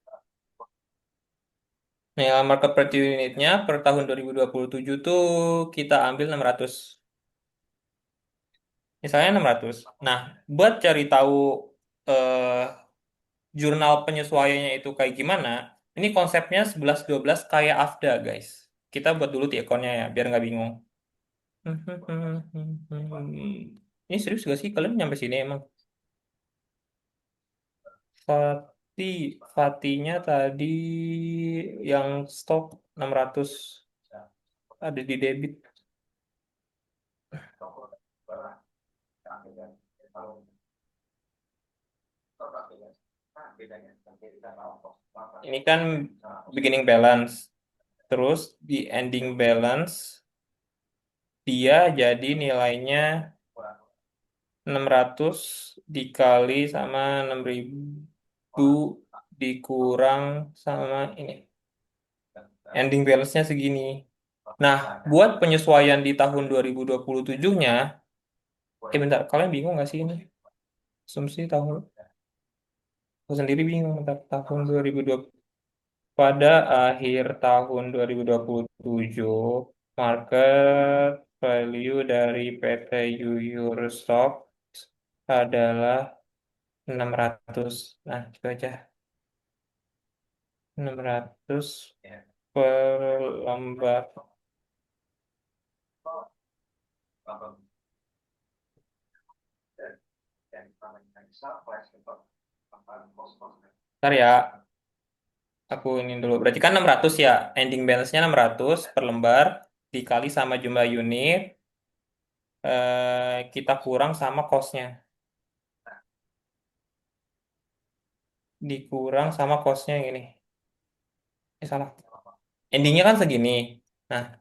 Nilai market per unitnya per tahun 2027 tuh kita ambil 600. Misalnya 600. Nah, buat cari tahu eh, jurnal penyesuaiannya itu kayak gimana, ini konsepnya 11-12 kayak AFDA guys. Kita buat dulu di ekornya ya, biar nggak bingung. Ini serius gak sih kalian nyampe sini emang? Fati, Fatinya tadi yang stok 600 ada di debit. Ini kan beginning balance. Terus di ending balance dia jadi nilainya 600 dikali sama 6.000 dikurang sama ini. Ending balance-nya segini. Nah, buat penyesuaian di tahun 2027-nya, bentar, kalian bingung nggak sih ini? Asumsi tahun, aku sendiri bingung, bentar, tahun 2020. Pada akhir tahun 2027, market value dari PT Yuyur Stock adalah 600. Nah, itu aja. 600 per lembar. Ntar ya, aku ini dulu. Berarti kan 600 ya. Ending balance-nya 600 per lembar. Dikali sama jumlah unit. Kita kurang sama cost-nya. Dikurang sama cost-nya yang ini. Salah. Endingnya kan segini. Nah,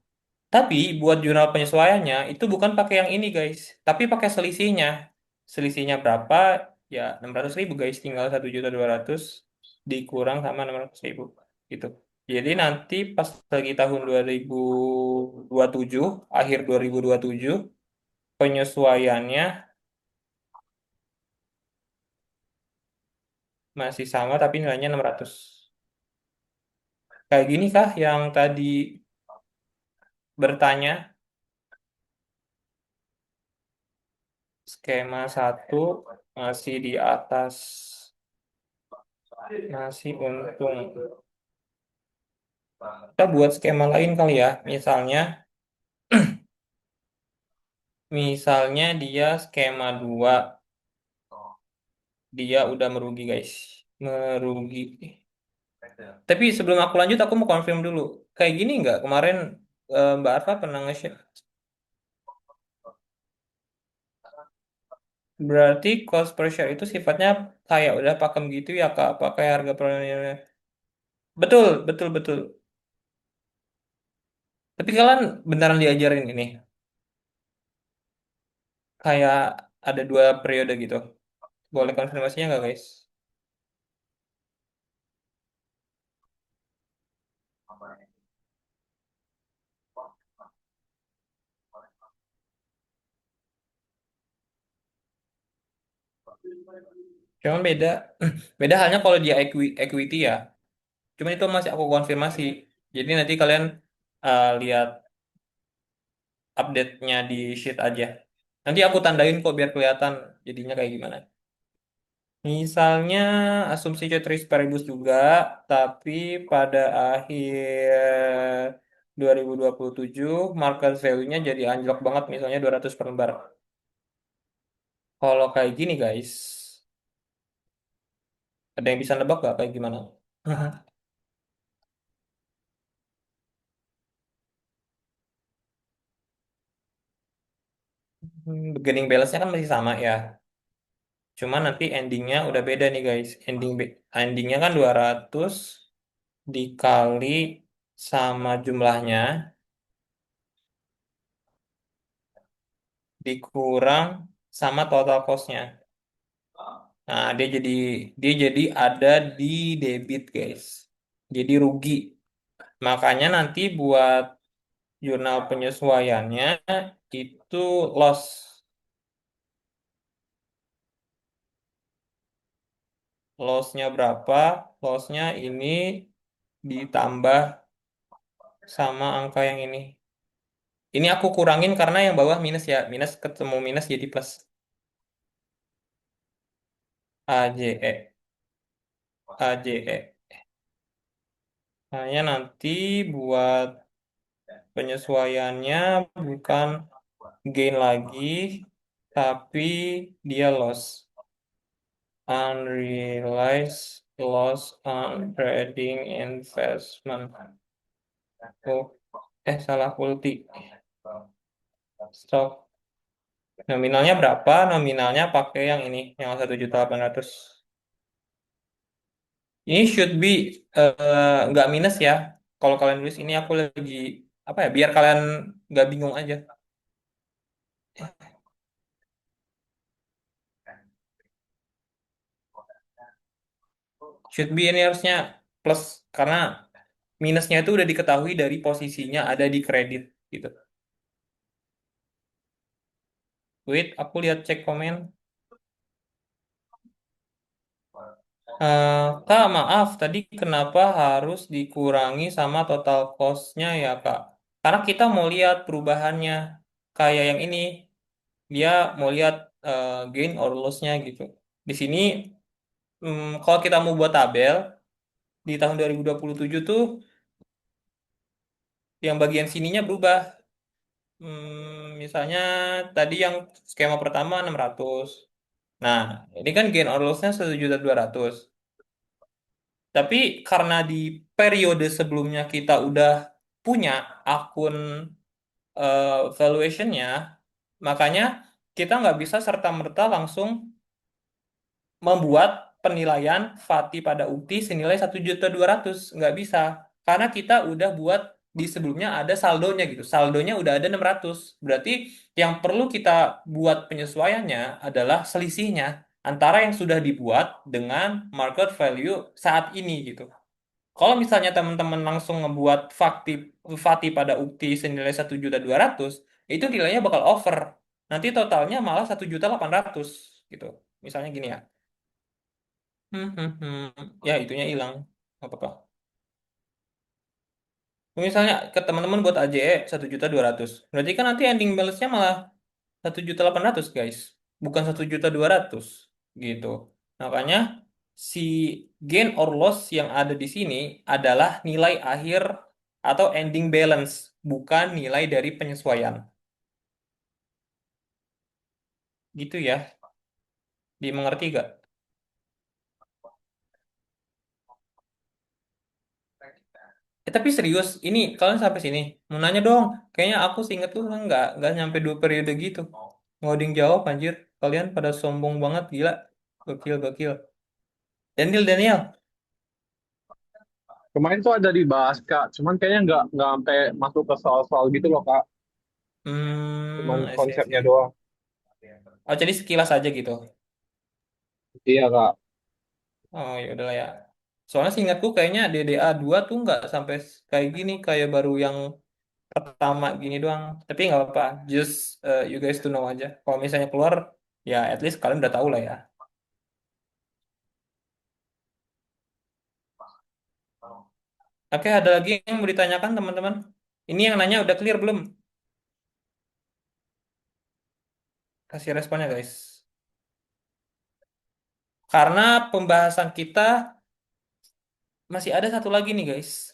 tapi buat jurnal penyesuaiannya itu bukan pakai yang ini guys. Tapi pakai selisihnya. Selisihnya berapa? Ya 600.000 guys. Tinggal 1.200.000 dikurang sama 600.000. Gitu. Jadi nanti pas lagi tahun 2027, akhir 2027, penyesuaiannya masih sama tapi nilainya 600. Kayak gini kah yang tadi bertanya? Skema satu masih di atas, masih untung. Kita buat skema lain kali ya. Misalnya dia skema 2, dia udah merugi guys. Merugi. Tapi sebelum aku lanjut, aku mau confirm dulu. Kayak gini nggak? Kemarin Mbak Arfa pernah nge-share. Berarti cost per share itu sifatnya kayak udah pakem gitu ya Kak? Pakai harga per unitnya. Betul, betul, betul. Tapi kalian beneran diajarin ini. Kayak ada 2 periode gitu. Boleh konfirmasinya nggak guys? Cuman beda. Beda halnya kalau dia equity ya. Cuman itu masih aku konfirmasi. Jadi nanti kalian lihat update-nya di sheet aja. Nanti aku tandain kok biar kelihatan jadinya kayak gimana. Misalnya asumsi Ceteris Paribus juga, tapi pada akhir 2027 market value-nya jadi anjlok banget misalnya 200 per lembar. Kalau kayak gini guys, ada yang bisa nebak gak kayak gimana? beginning balance-nya kan masih sama ya. Cuma nanti endingnya udah beda nih guys. Endingnya kan 200 dikali sama jumlahnya dikurang sama total cost-nya. Nah, dia jadi ada di debit guys. Jadi rugi. Makanya nanti buat jurnal penyesuaiannya itu loss. Loss-nya berapa? Loss-nya ini ditambah sama angka yang ini. Ini aku kurangin karena yang bawah minus ya. Minus ketemu minus jadi plus. AJE. AJE. Hanya nanti buat penyesuaiannya bukan gain lagi, tapi dia loss. Unrealized loss on trading investment. Oh, salah ulti. Stop. Nominalnya berapa? Nominalnya pakai yang ini, yang 1.800.000. Ini should be nggak minus ya. Kalau kalian nulis ini aku lagi apa ya? Biar kalian nggak bingung aja. Should be ini harusnya plus karena minusnya itu udah diketahui dari posisinya ada di kredit gitu. Wait, aku lihat cek komen. Kak, maaf, tadi kenapa harus dikurangi sama total cost-nya ya, Kak? Karena kita mau lihat perubahannya. Kayak yang ini, dia mau lihat gain or loss-nya gitu. Di sini, kalau kita mau buat tabel, di tahun 2027 tuh, yang bagian sininya berubah. Misalnya, tadi yang skema pertama 600. Nah, ini kan gain or loss-nya 1.200.000. Tapi karena di periode sebelumnya kita udah punya akun valuation-nya, makanya kita nggak bisa serta-merta langsung membuat penilaian FATI pada UKTI senilai 1.200.000. Nggak bisa. Karena kita udah buat di sebelumnya ada saldonya gitu. Saldonya udah ada 600. Berarti yang perlu kita buat penyesuaiannya adalah selisihnya antara yang sudah dibuat dengan market value saat ini gitu. Kalau misalnya teman-teman langsung ngebuat FATI pada UKTI senilai 1.200.000, itu nilainya bakal over. Nanti totalnya malah 1.800.000 gitu. Misalnya gini ya. Ya, itunya hilang. Nggak apa-apa. Misalnya ke teman-teman buat AJE 1.200.000. Berarti kan nanti ending balance-nya malah 1.800.000 guys. Bukan 1.200.000 gitu. Makanya si gain or loss yang ada di sini adalah nilai akhir atau ending balance, bukan nilai dari penyesuaian. Gitu ya. Dimengerti gak? Tapi serius, ini kalian sampai sini. Mau nanya dong. Kayaknya aku seinget tuh nggak nyampe 2 periode gitu. Ngoding jawab anjir. Kalian pada sombong banget, gila. Gokil, gokil. Daniel. Kemarin tuh ada dibahas Kak, cuman kayaknya nggak sampai masuk ke soal-soal gitu loh Kak, cuman I konsepnya see. doang. Oh, jadi sekilas aja gitu. Iya Kak. Oh, ya udahlah ya. Soalnya seingatku kayaknya DDA 2 tuh nggak sampai kayak gini, kayak baru yang pertama gini doang. Tapi nggak apa-apa, just you guys to know aja. Kalau misalnya keluar, ya at least kalian udah tahu lah ya. Oke, ada lagi yang mau ditanyakan teman-teman? Ini yang nanya udah clear belum? Kasih responnya guys. Karena pembahasan kita masih ada satu lagi nih guys.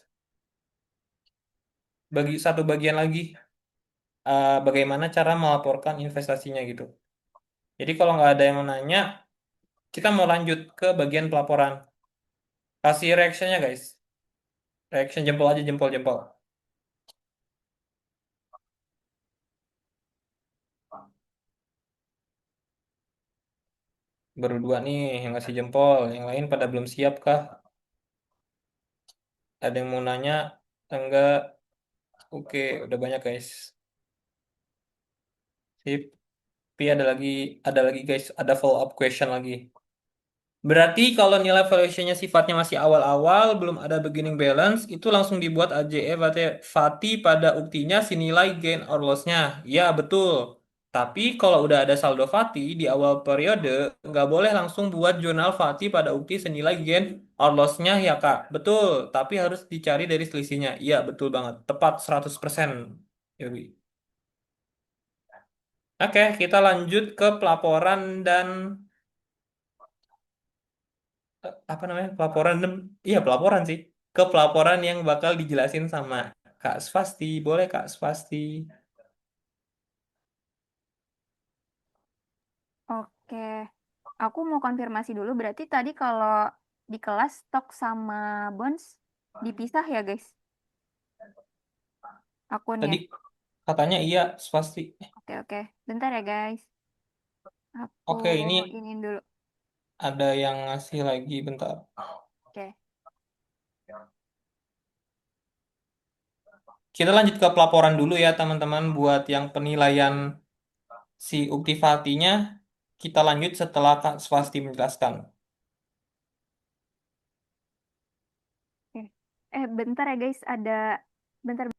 Bagi satu bagian lagi, bagaimana cara melaporkan investasinya gitu. Jadi kalau nggak ada yang mau nanya, kita mau lanjut ke bagian pelaporan. Kasih reactionnya guys. Reaction jempol aja, jempol-jempol. Baru dua nih yang ngasih jempol. Yang lain pada belum siap kah? Ada yang mau nanya? Enggak. Oke, udah banyak guys. Sip. Tapi ada lagi guys, ada follow up question lagi. Berarti kalau nilai valuation-nya sifatnya masih awal-awal, belum ada beginning balance, itu langsung dibuat AJE Fati pada uktinya si nilai gain or loss-nya. Ya, betul. Tapi kalau udah ada saldo Fati di awal periode, nggak boleh langsung buat jurnal Fati pada ukti senilai gain or loss-nya ya, Kak. Betul. Tapi harus dicari dari selisihnya. Iya, betul banget. Tepat 100%. Yoi. Oke, kita lanjut ke pelaporan dan apa namanya iya pelaporan sih ke pelaporan yang bakal dijelasin sama Kak Svasti. Boleh Kak Svasti? Oke, aku mau konfirmasi dulu. Berarti tadi kalau di kelas stok sama bonds dipisah ya, guys? Akunnya. Tadi katanya iya Svasti. Oke, oke. Bentar ya, guys. Aku Oke, ini ini dulu. ada yang ngasih lagi bentar. Oke. Kita lanjut ke pelaporan dulu ya teman-teman, buat yang penilaian si Uktifatinya kita lanjut setelah Kak Svasti menjelaskan. Oke. Bentar ya, guys. Bentar.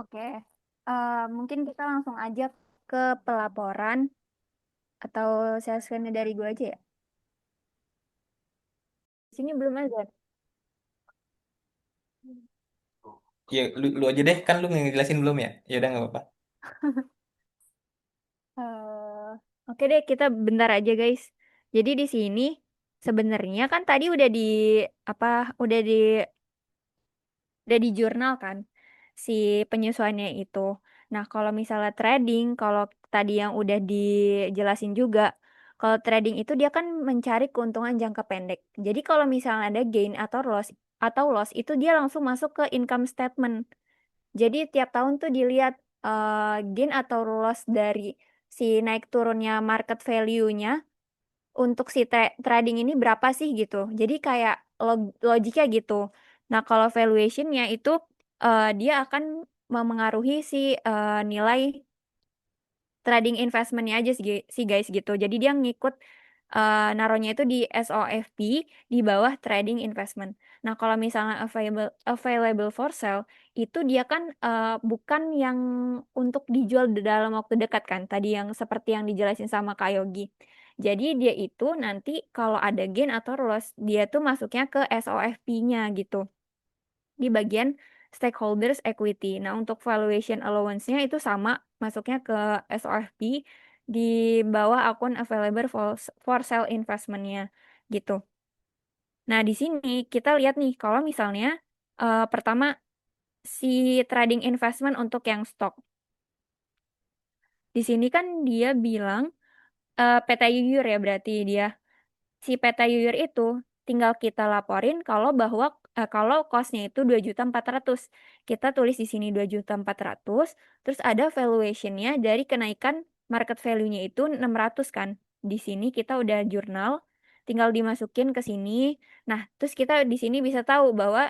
Oke. Mungkin kita langsung aja ke pelaporan atau saya scan dari gue aja ya. Di sini belum ada. Ya lu aja deh, kan lu ngejelasin belum ya? Ya udah nggak apa-apa. Eh, oke deh, kita bentar aja guys. Jadi di sini sebenarnya kan tadi apa udah di udah di jurnal kan si penyesuaiannya itu. Nah, kalau misalnya trading, kalau tadi yang udah dijelasin juga, kalau trading itu dia kan mencari keuntungan jangka pendek. Jadi kalau misalnya ada gain atau loss itu dia langsung masuk ke income statement. Jadi tiap tahun tuh dilihat gain atau loss dari si naik turunnya market value-nya untuk si trading ini berapa sih gitu. Jadi kayak logiknya gitu. Nah, kalau valuation-nya itu dia akan memengaruhi si nilai trading investmentnya aja sih guys gitu. Jadi dia ngikut naruhnya itu di SOFP di bawah trading investment. Nah, kalau misalnya available for sale itu dia kan bukan yang untuk dijual dalam waktu dekat kan. Tadi yang seperti yang dijelasin sama Kak Yogi. Jadi dia itu nanti kalau ada gain atau loss dia tuh masuknya ke SOFP-nya gitu di bagian stakeholders equity. Nah, untuk valuation allowance-nya itu sama masuknya ke SOFP di bawah akun available for sale investment-nya gitu. Nah, di sini kita lihat nih kalau misalnya pertama si trading investment untuk yang stock. Di sini kan dia bilang PT Yuyur ya berarti dia si peta yuyur itu tinggal kita laporin kalau costnya itu 2.400.000. Kita tulis di sini 2.400.000, terus ada valuationnya dari kenaikan market value-nya itu 600 kan. Di sini kita udah jurnal, tinggal dimasukin ke sini. Nah, terus kita di sini bisa tahu bahwa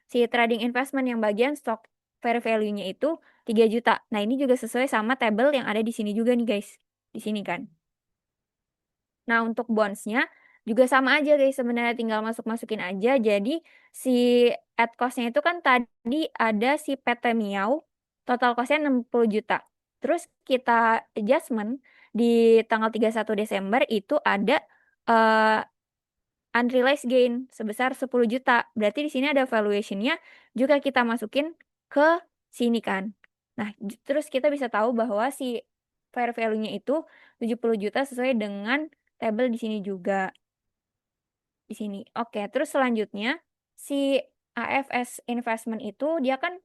si trading investment yang bagian stock fair value-nya itu 3 juta. Nah, ini juga sesuai sama tabel yang ada di sini juga nih guys. Di sini kan. Nah, untuk bondsnya juga sama aja guys, sebenarnya tinggal masukin aja. Jadi si at cost-nya itu kan tadi ada si PT Miau, total cost-nya 60 juta. Terus kita adjustment di tanggal 31 Desember itu ada eh, unrealized gain sebesar 10 juta. Berarti di sini ada valuation-nya juga kita masukin ke sini kan. Nah, terus kita bisa tahu bahwa si fair value-nya itu 70 juta sesuai dengan tabel di sini juga. Di sini. Oke, terus selanjutnya si AFS investment itu dia kan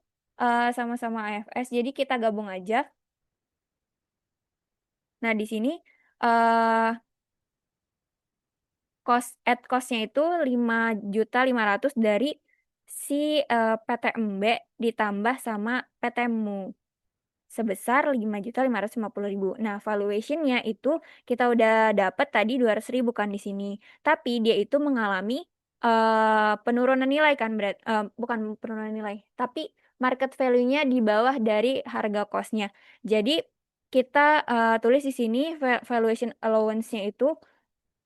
sama-sama AFS. Jadi kita gabung aja. Nah, di sini eh cost-nya itu 5.500.000 dari si PTMB ditambah sama PTMU sebesar 5.550.000. Nah, valuationnya itu kita udah dapat tadi 200.000 kan di sini. Tapi dia itu mengalami penurunan nilai kan, bukan penurunan nilai, tapi market value-nya di bawah dari harga cost-nya. Jadi kita tulis di sini valuation allowance-nya itu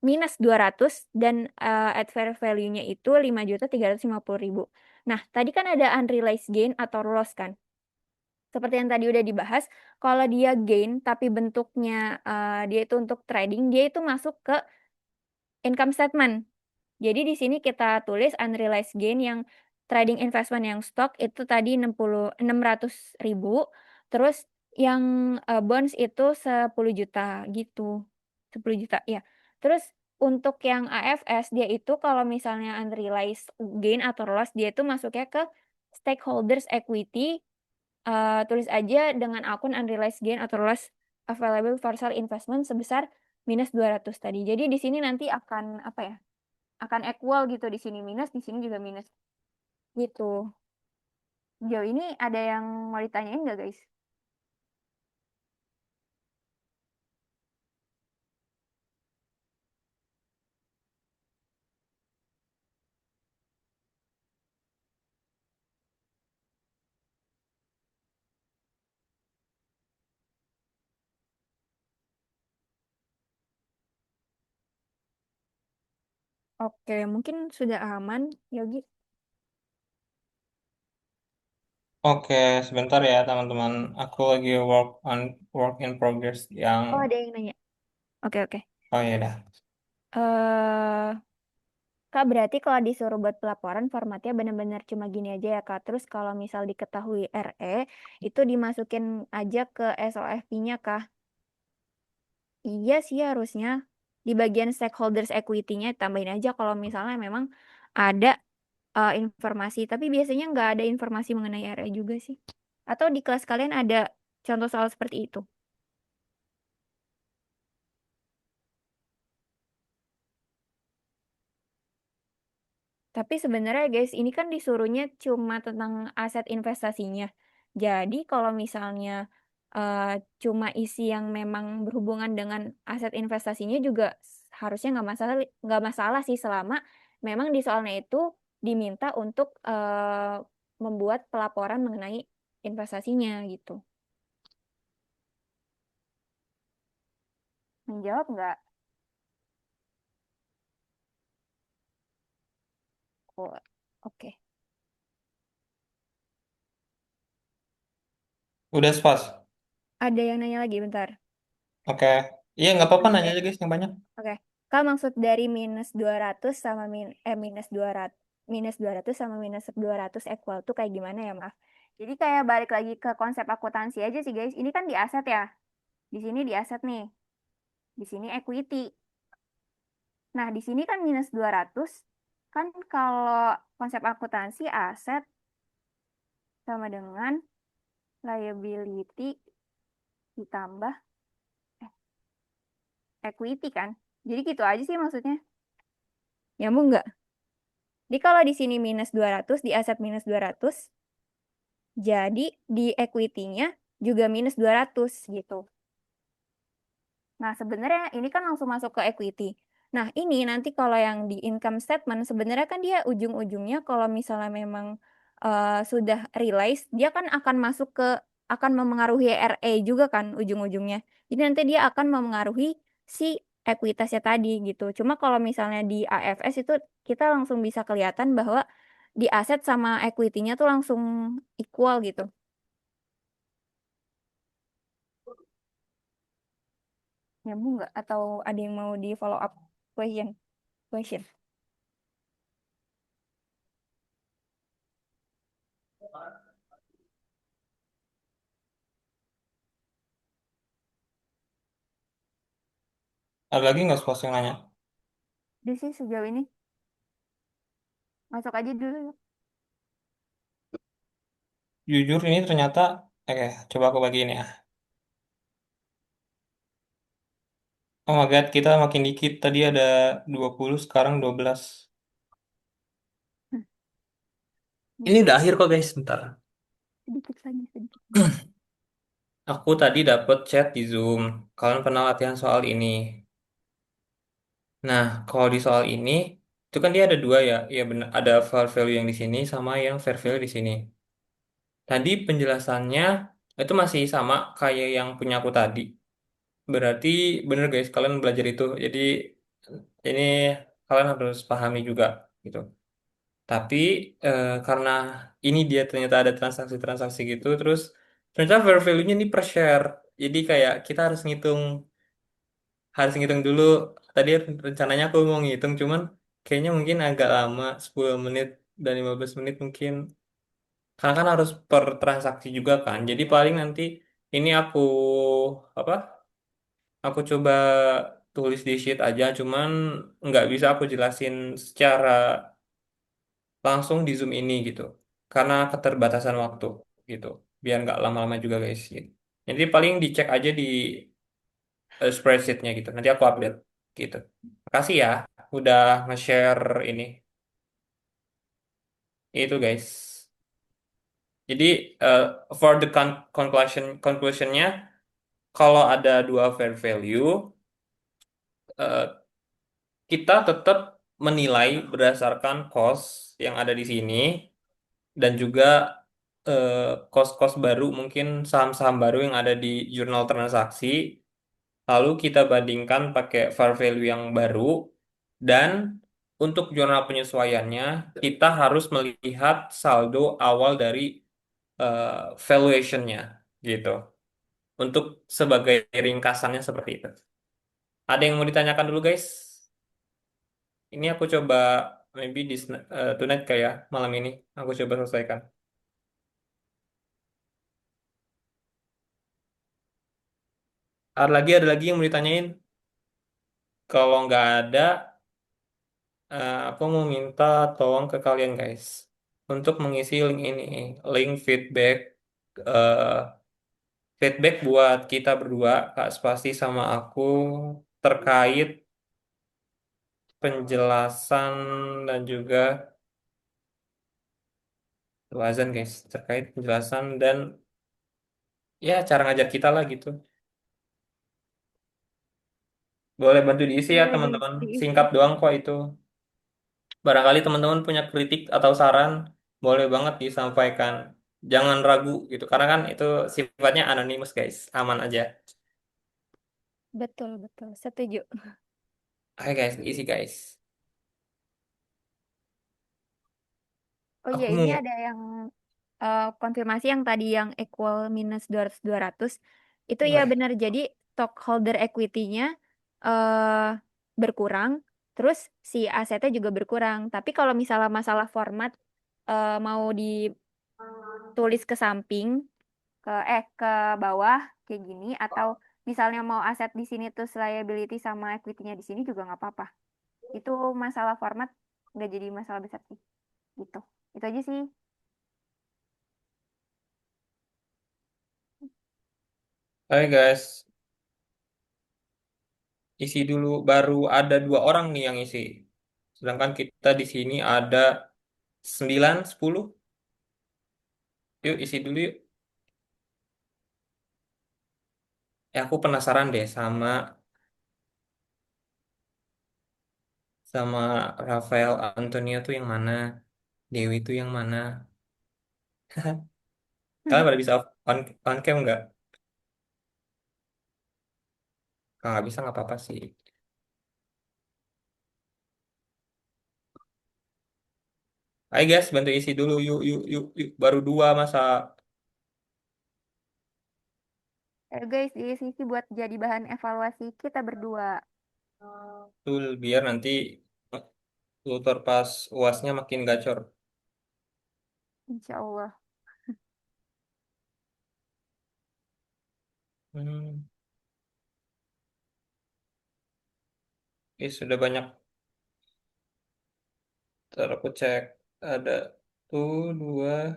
minus 200 dan at fair value-nya itu 5.350.000. Nah, tadi kan ada unrealized gain atau loss kan. Seperti yang tadi udah dibahas, kalau dia gain tapi bentuknya dia itu untuk trading, dia itu masuk ke income statement. Jadi di sini kita tulis unrealized gain yang trading investment yang stock itu tadi 600.000, terus yang bonds itu 10 juta gitu. 10 juta ya. Terus untuk yang AFS dia itu kalau misalnya unrealized gain atau loss dia itu masuknya ke stakeholders equity, tulis aja dengan akun unrealized gain atau loss available for sale investment sebesar minus 200 tadi. Jadi di sini nanti akan apa ya? Akan equal gitu, di sini minus, di sini juga minus gitu. Jauh ini ada yang mau ditanyain nggak guys? Oke, mungkin sudah aman, Yogi. Oke, sebentar ya teman-teman. Aku lagi work in progress yang Oh, ada yang nanya. Oke, oke. oh ya dah. eh Kak, berarti kalau disuruh buat pelaporan formatnya benar-benar cuma gini aja ya, Kak. Terus kalau misal diketahui RE, itu dimasukin aja ke SOFP-nya, Kak. Iya sih harusnya. Di bagian stakeholders equity-nya tambahin aja kalau misalnya memang ada informasi. Tapi biasanya nggak ada informasi mengenai RE juga sih. Atau di kelas kalian ada contoh soal seperti itu? Tapi sebenarnya guys, ini kan disuruhnya cuma tentang aset investasinya. Jadi kalau misalnya eh, cuma isi yang memang berhubungan dengan aset investasinya juga harusnya nggak masalah sih selama memang di soalnya itu diminta untuk membuat pelaporan mengenai investasinya gitu. Menjawab nggak? Oh, oke. Udah spas. Ada yang nanya lagi bentar. Oke. Iya, nggak apa-apa Maksud nanya dari aja guys yang banyak. Oke. Kak, maksud dari minus 200 sama minus 200 sama minus 200 equal tuh kayak gimana ya, Maaf? Jadi kayak balik lagi ke konsep akuntansi aja sih, guys. Ini kan di aset ya. Di sini di aset nih. Di sini equity. Nah, di sini kan minus 200. Kan kalau konsep akuntansi aset sama dengan liability ditambah eh, equity kan. Jadi gitu aja sih maksudnya. Nyambung nggak? Jadi kalau di sini minus 200, di aset minus 200, jadi di equity-nya juga minus 200 gitu. Nah, sebenarnya ini kan langsung masuk ke equity. Nah, ini nanti kalau yang di income statement, sebenarnya kan dia ujung-ujungnya kalau misalnya memang sudah realize, dia kan akan masuk ke, akan memengaruhi RA juga kan ujung-ujungnya. Jadi nanti dia akan memengaruhi si ekuitasnya tadi gitu. Cuma kalau misalnya di AFS itu kita langsung bisa kelihatan bahwa di aset sama equity-nya tuh langsung equal gitu. Nyambung nggak? Atau ada yang mau di follow up question? Question. Ada lagi nggak spas yang nanya? Udah sih sejauh ini. Masuk aja dulu. jujur ini ternyata, oke, coba aku bagi ini ya. Oh my God, kita makin dikit. Tadi ada 20, sekarang 12. Hmm, Ini Mungkin udah akhir kok guys, bentar. sedikit lagi, sedikit lagi. Aku tadi dapet chat di Zoom. Kalian pernah latihan soal ini. Nah, kalau di soal ini, itu kan dia ada dua ya. Ya benar, ada fair value yang di sini sama yang fair value di sini. Tadi penjelasannya itu masih sama kayak yang punya aku tadi. Berarti bener guys, kalian belajar itu. Jadi ini kalian harus pahami juga gitu. Tapi karena ini dia ternyata ada transaksi-transaksi gitu, terus ternyata fair value-nya ini per share. Jadi kayak kita harus ngitung dulu. Tadi rencananya aku mau ngitung, cuman kayaknya mungkin agak lama, 10 menit dan 15 menit mungkin. Karena kan harus per transaksi juga kan. Jadi paling nanti ini apa? Aku coba tulis di sheet aja, cuman nggak bisa aku jelasin secara langsung di Zoom ini gitu. Karena keterbatasan waktu gitu. Biar nggak lama-lama juga guys. Gitu. Jadi paling dicek aja di spreadsheet-nya gitu. Nanti aku update gitu. Makasih ya udah nge-share ini. Itu guys. Jadi eh, for the conclusionnya kalau ada dua fair value eh, kita tetap menilai berdasarkan cost yang ada di sini dan juga eh, cost-cost baru mungkin saham-saham baru yang ada di jurnal transaksi. Lalu kita bandingkan pakai fair value yang baru dan untuk jurnal penyesuaiannya kita harus melihat saldo awal dari eh, valuation-nya gitu. Untuk sebagai ringkasannya seperti itu. Ada yang mau ditanyakan dulu guys? Ini aku coba maybe tonight kayak malam ini aku coba selesaikan. Ada lagi yang mau ditanyain? Kalau nggak ada, aku mau minta tolong ke kalian guys untuk mengisi link ini, link eh, feedback buat kita berdua, Kak Spasi sama aku terkait penjelasan dan juga Azan guys, terkait penjelasan dan ya cara ngajar kita lah gitu. Boleh bantu diisi ya Boleh teman-teman. diisi. Singkat doang kok itu. Barangkali teman-teman punya kritik atau saran, boleh banget disampaikan. Jangan ragu gitu, karena kan itu sifatnya anonimus guys, aman aja. Betul, betul. Setuju. Oke guys, isi guys. Oh iya, Aku ini mau, ada yang konfirmasi yang tadi yang equal minus 200 200. Itu ya boleh. benar. Jadi stockholder equity-nya eh berkurang, terus si asetnya juga berkurang. Tapi kalau misalnya masalah format mau ditulis ke samping, ke bawah kayak gini, atau misalnya mau aset di sini terus liability sama equity-nya di sini juga nggak apa-apa. Itu masalah format nggak jadi masalah besar sih. Gitu. Itu aja sih. Oke guys, isi dulu. Baru ada dua orang nih yang isi. Sedangkan kita di sini ada 9, 10. Yuk isi dulu yuk. Ya aku penasaran deh sama sama Rafael Antonio tuh yang mana, Dewi tuh yang mana. Kalian pada bisa on cam nggak? Kalau nggak bisa nggak apa-apa sih. Ayo guys, bantu isi dulu yuk, yuk, yuk, yuk. Baru dua masa. Guys, di sisi buat jadi bahan evaluasi kita berdua. Tuh biar nanti tutor pas UASnya makin gacor. Insya Allah. Hmm. Sudah banyak. Ntar aku cek. Ada tuh dua,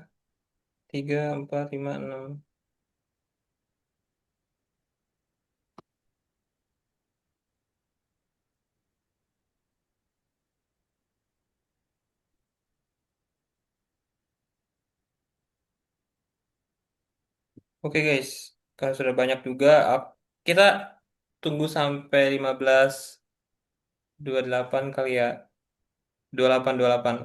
3, 4, 5, 6. Oke guys, kalau sudah banyak juga, kita tunggu sampai 15.28 kali ya. 28, 28.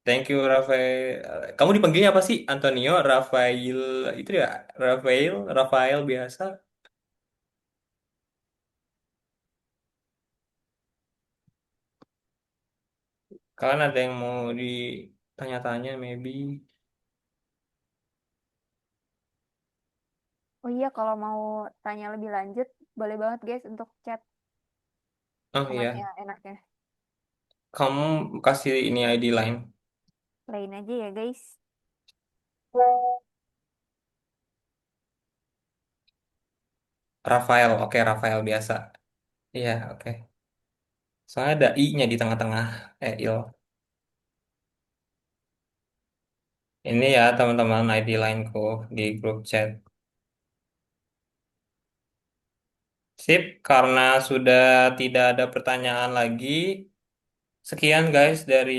Thank you, Rafael. Kamu dipanggilnya apa sih? Antonio, Rafael, itu ya? Rafael biasa. Kalian ada yang mau ditanya-tanya, maybe? Oh iya, kalau mau tanya lebih lanjut, boleh banget guys untuk chat Oh kapan ya iya, enaknya. kamu kasih ini ID line. Lain aja ya guys. Rafael, oke Rafael biasa. Iya, oke. Soalnya ada I-nya di tengah-tengah. Il. Ini ya teman-teman ID lineku di grup chat. Sip, karena sudah tidak ada pertanyaan lagi. Sekian guys dari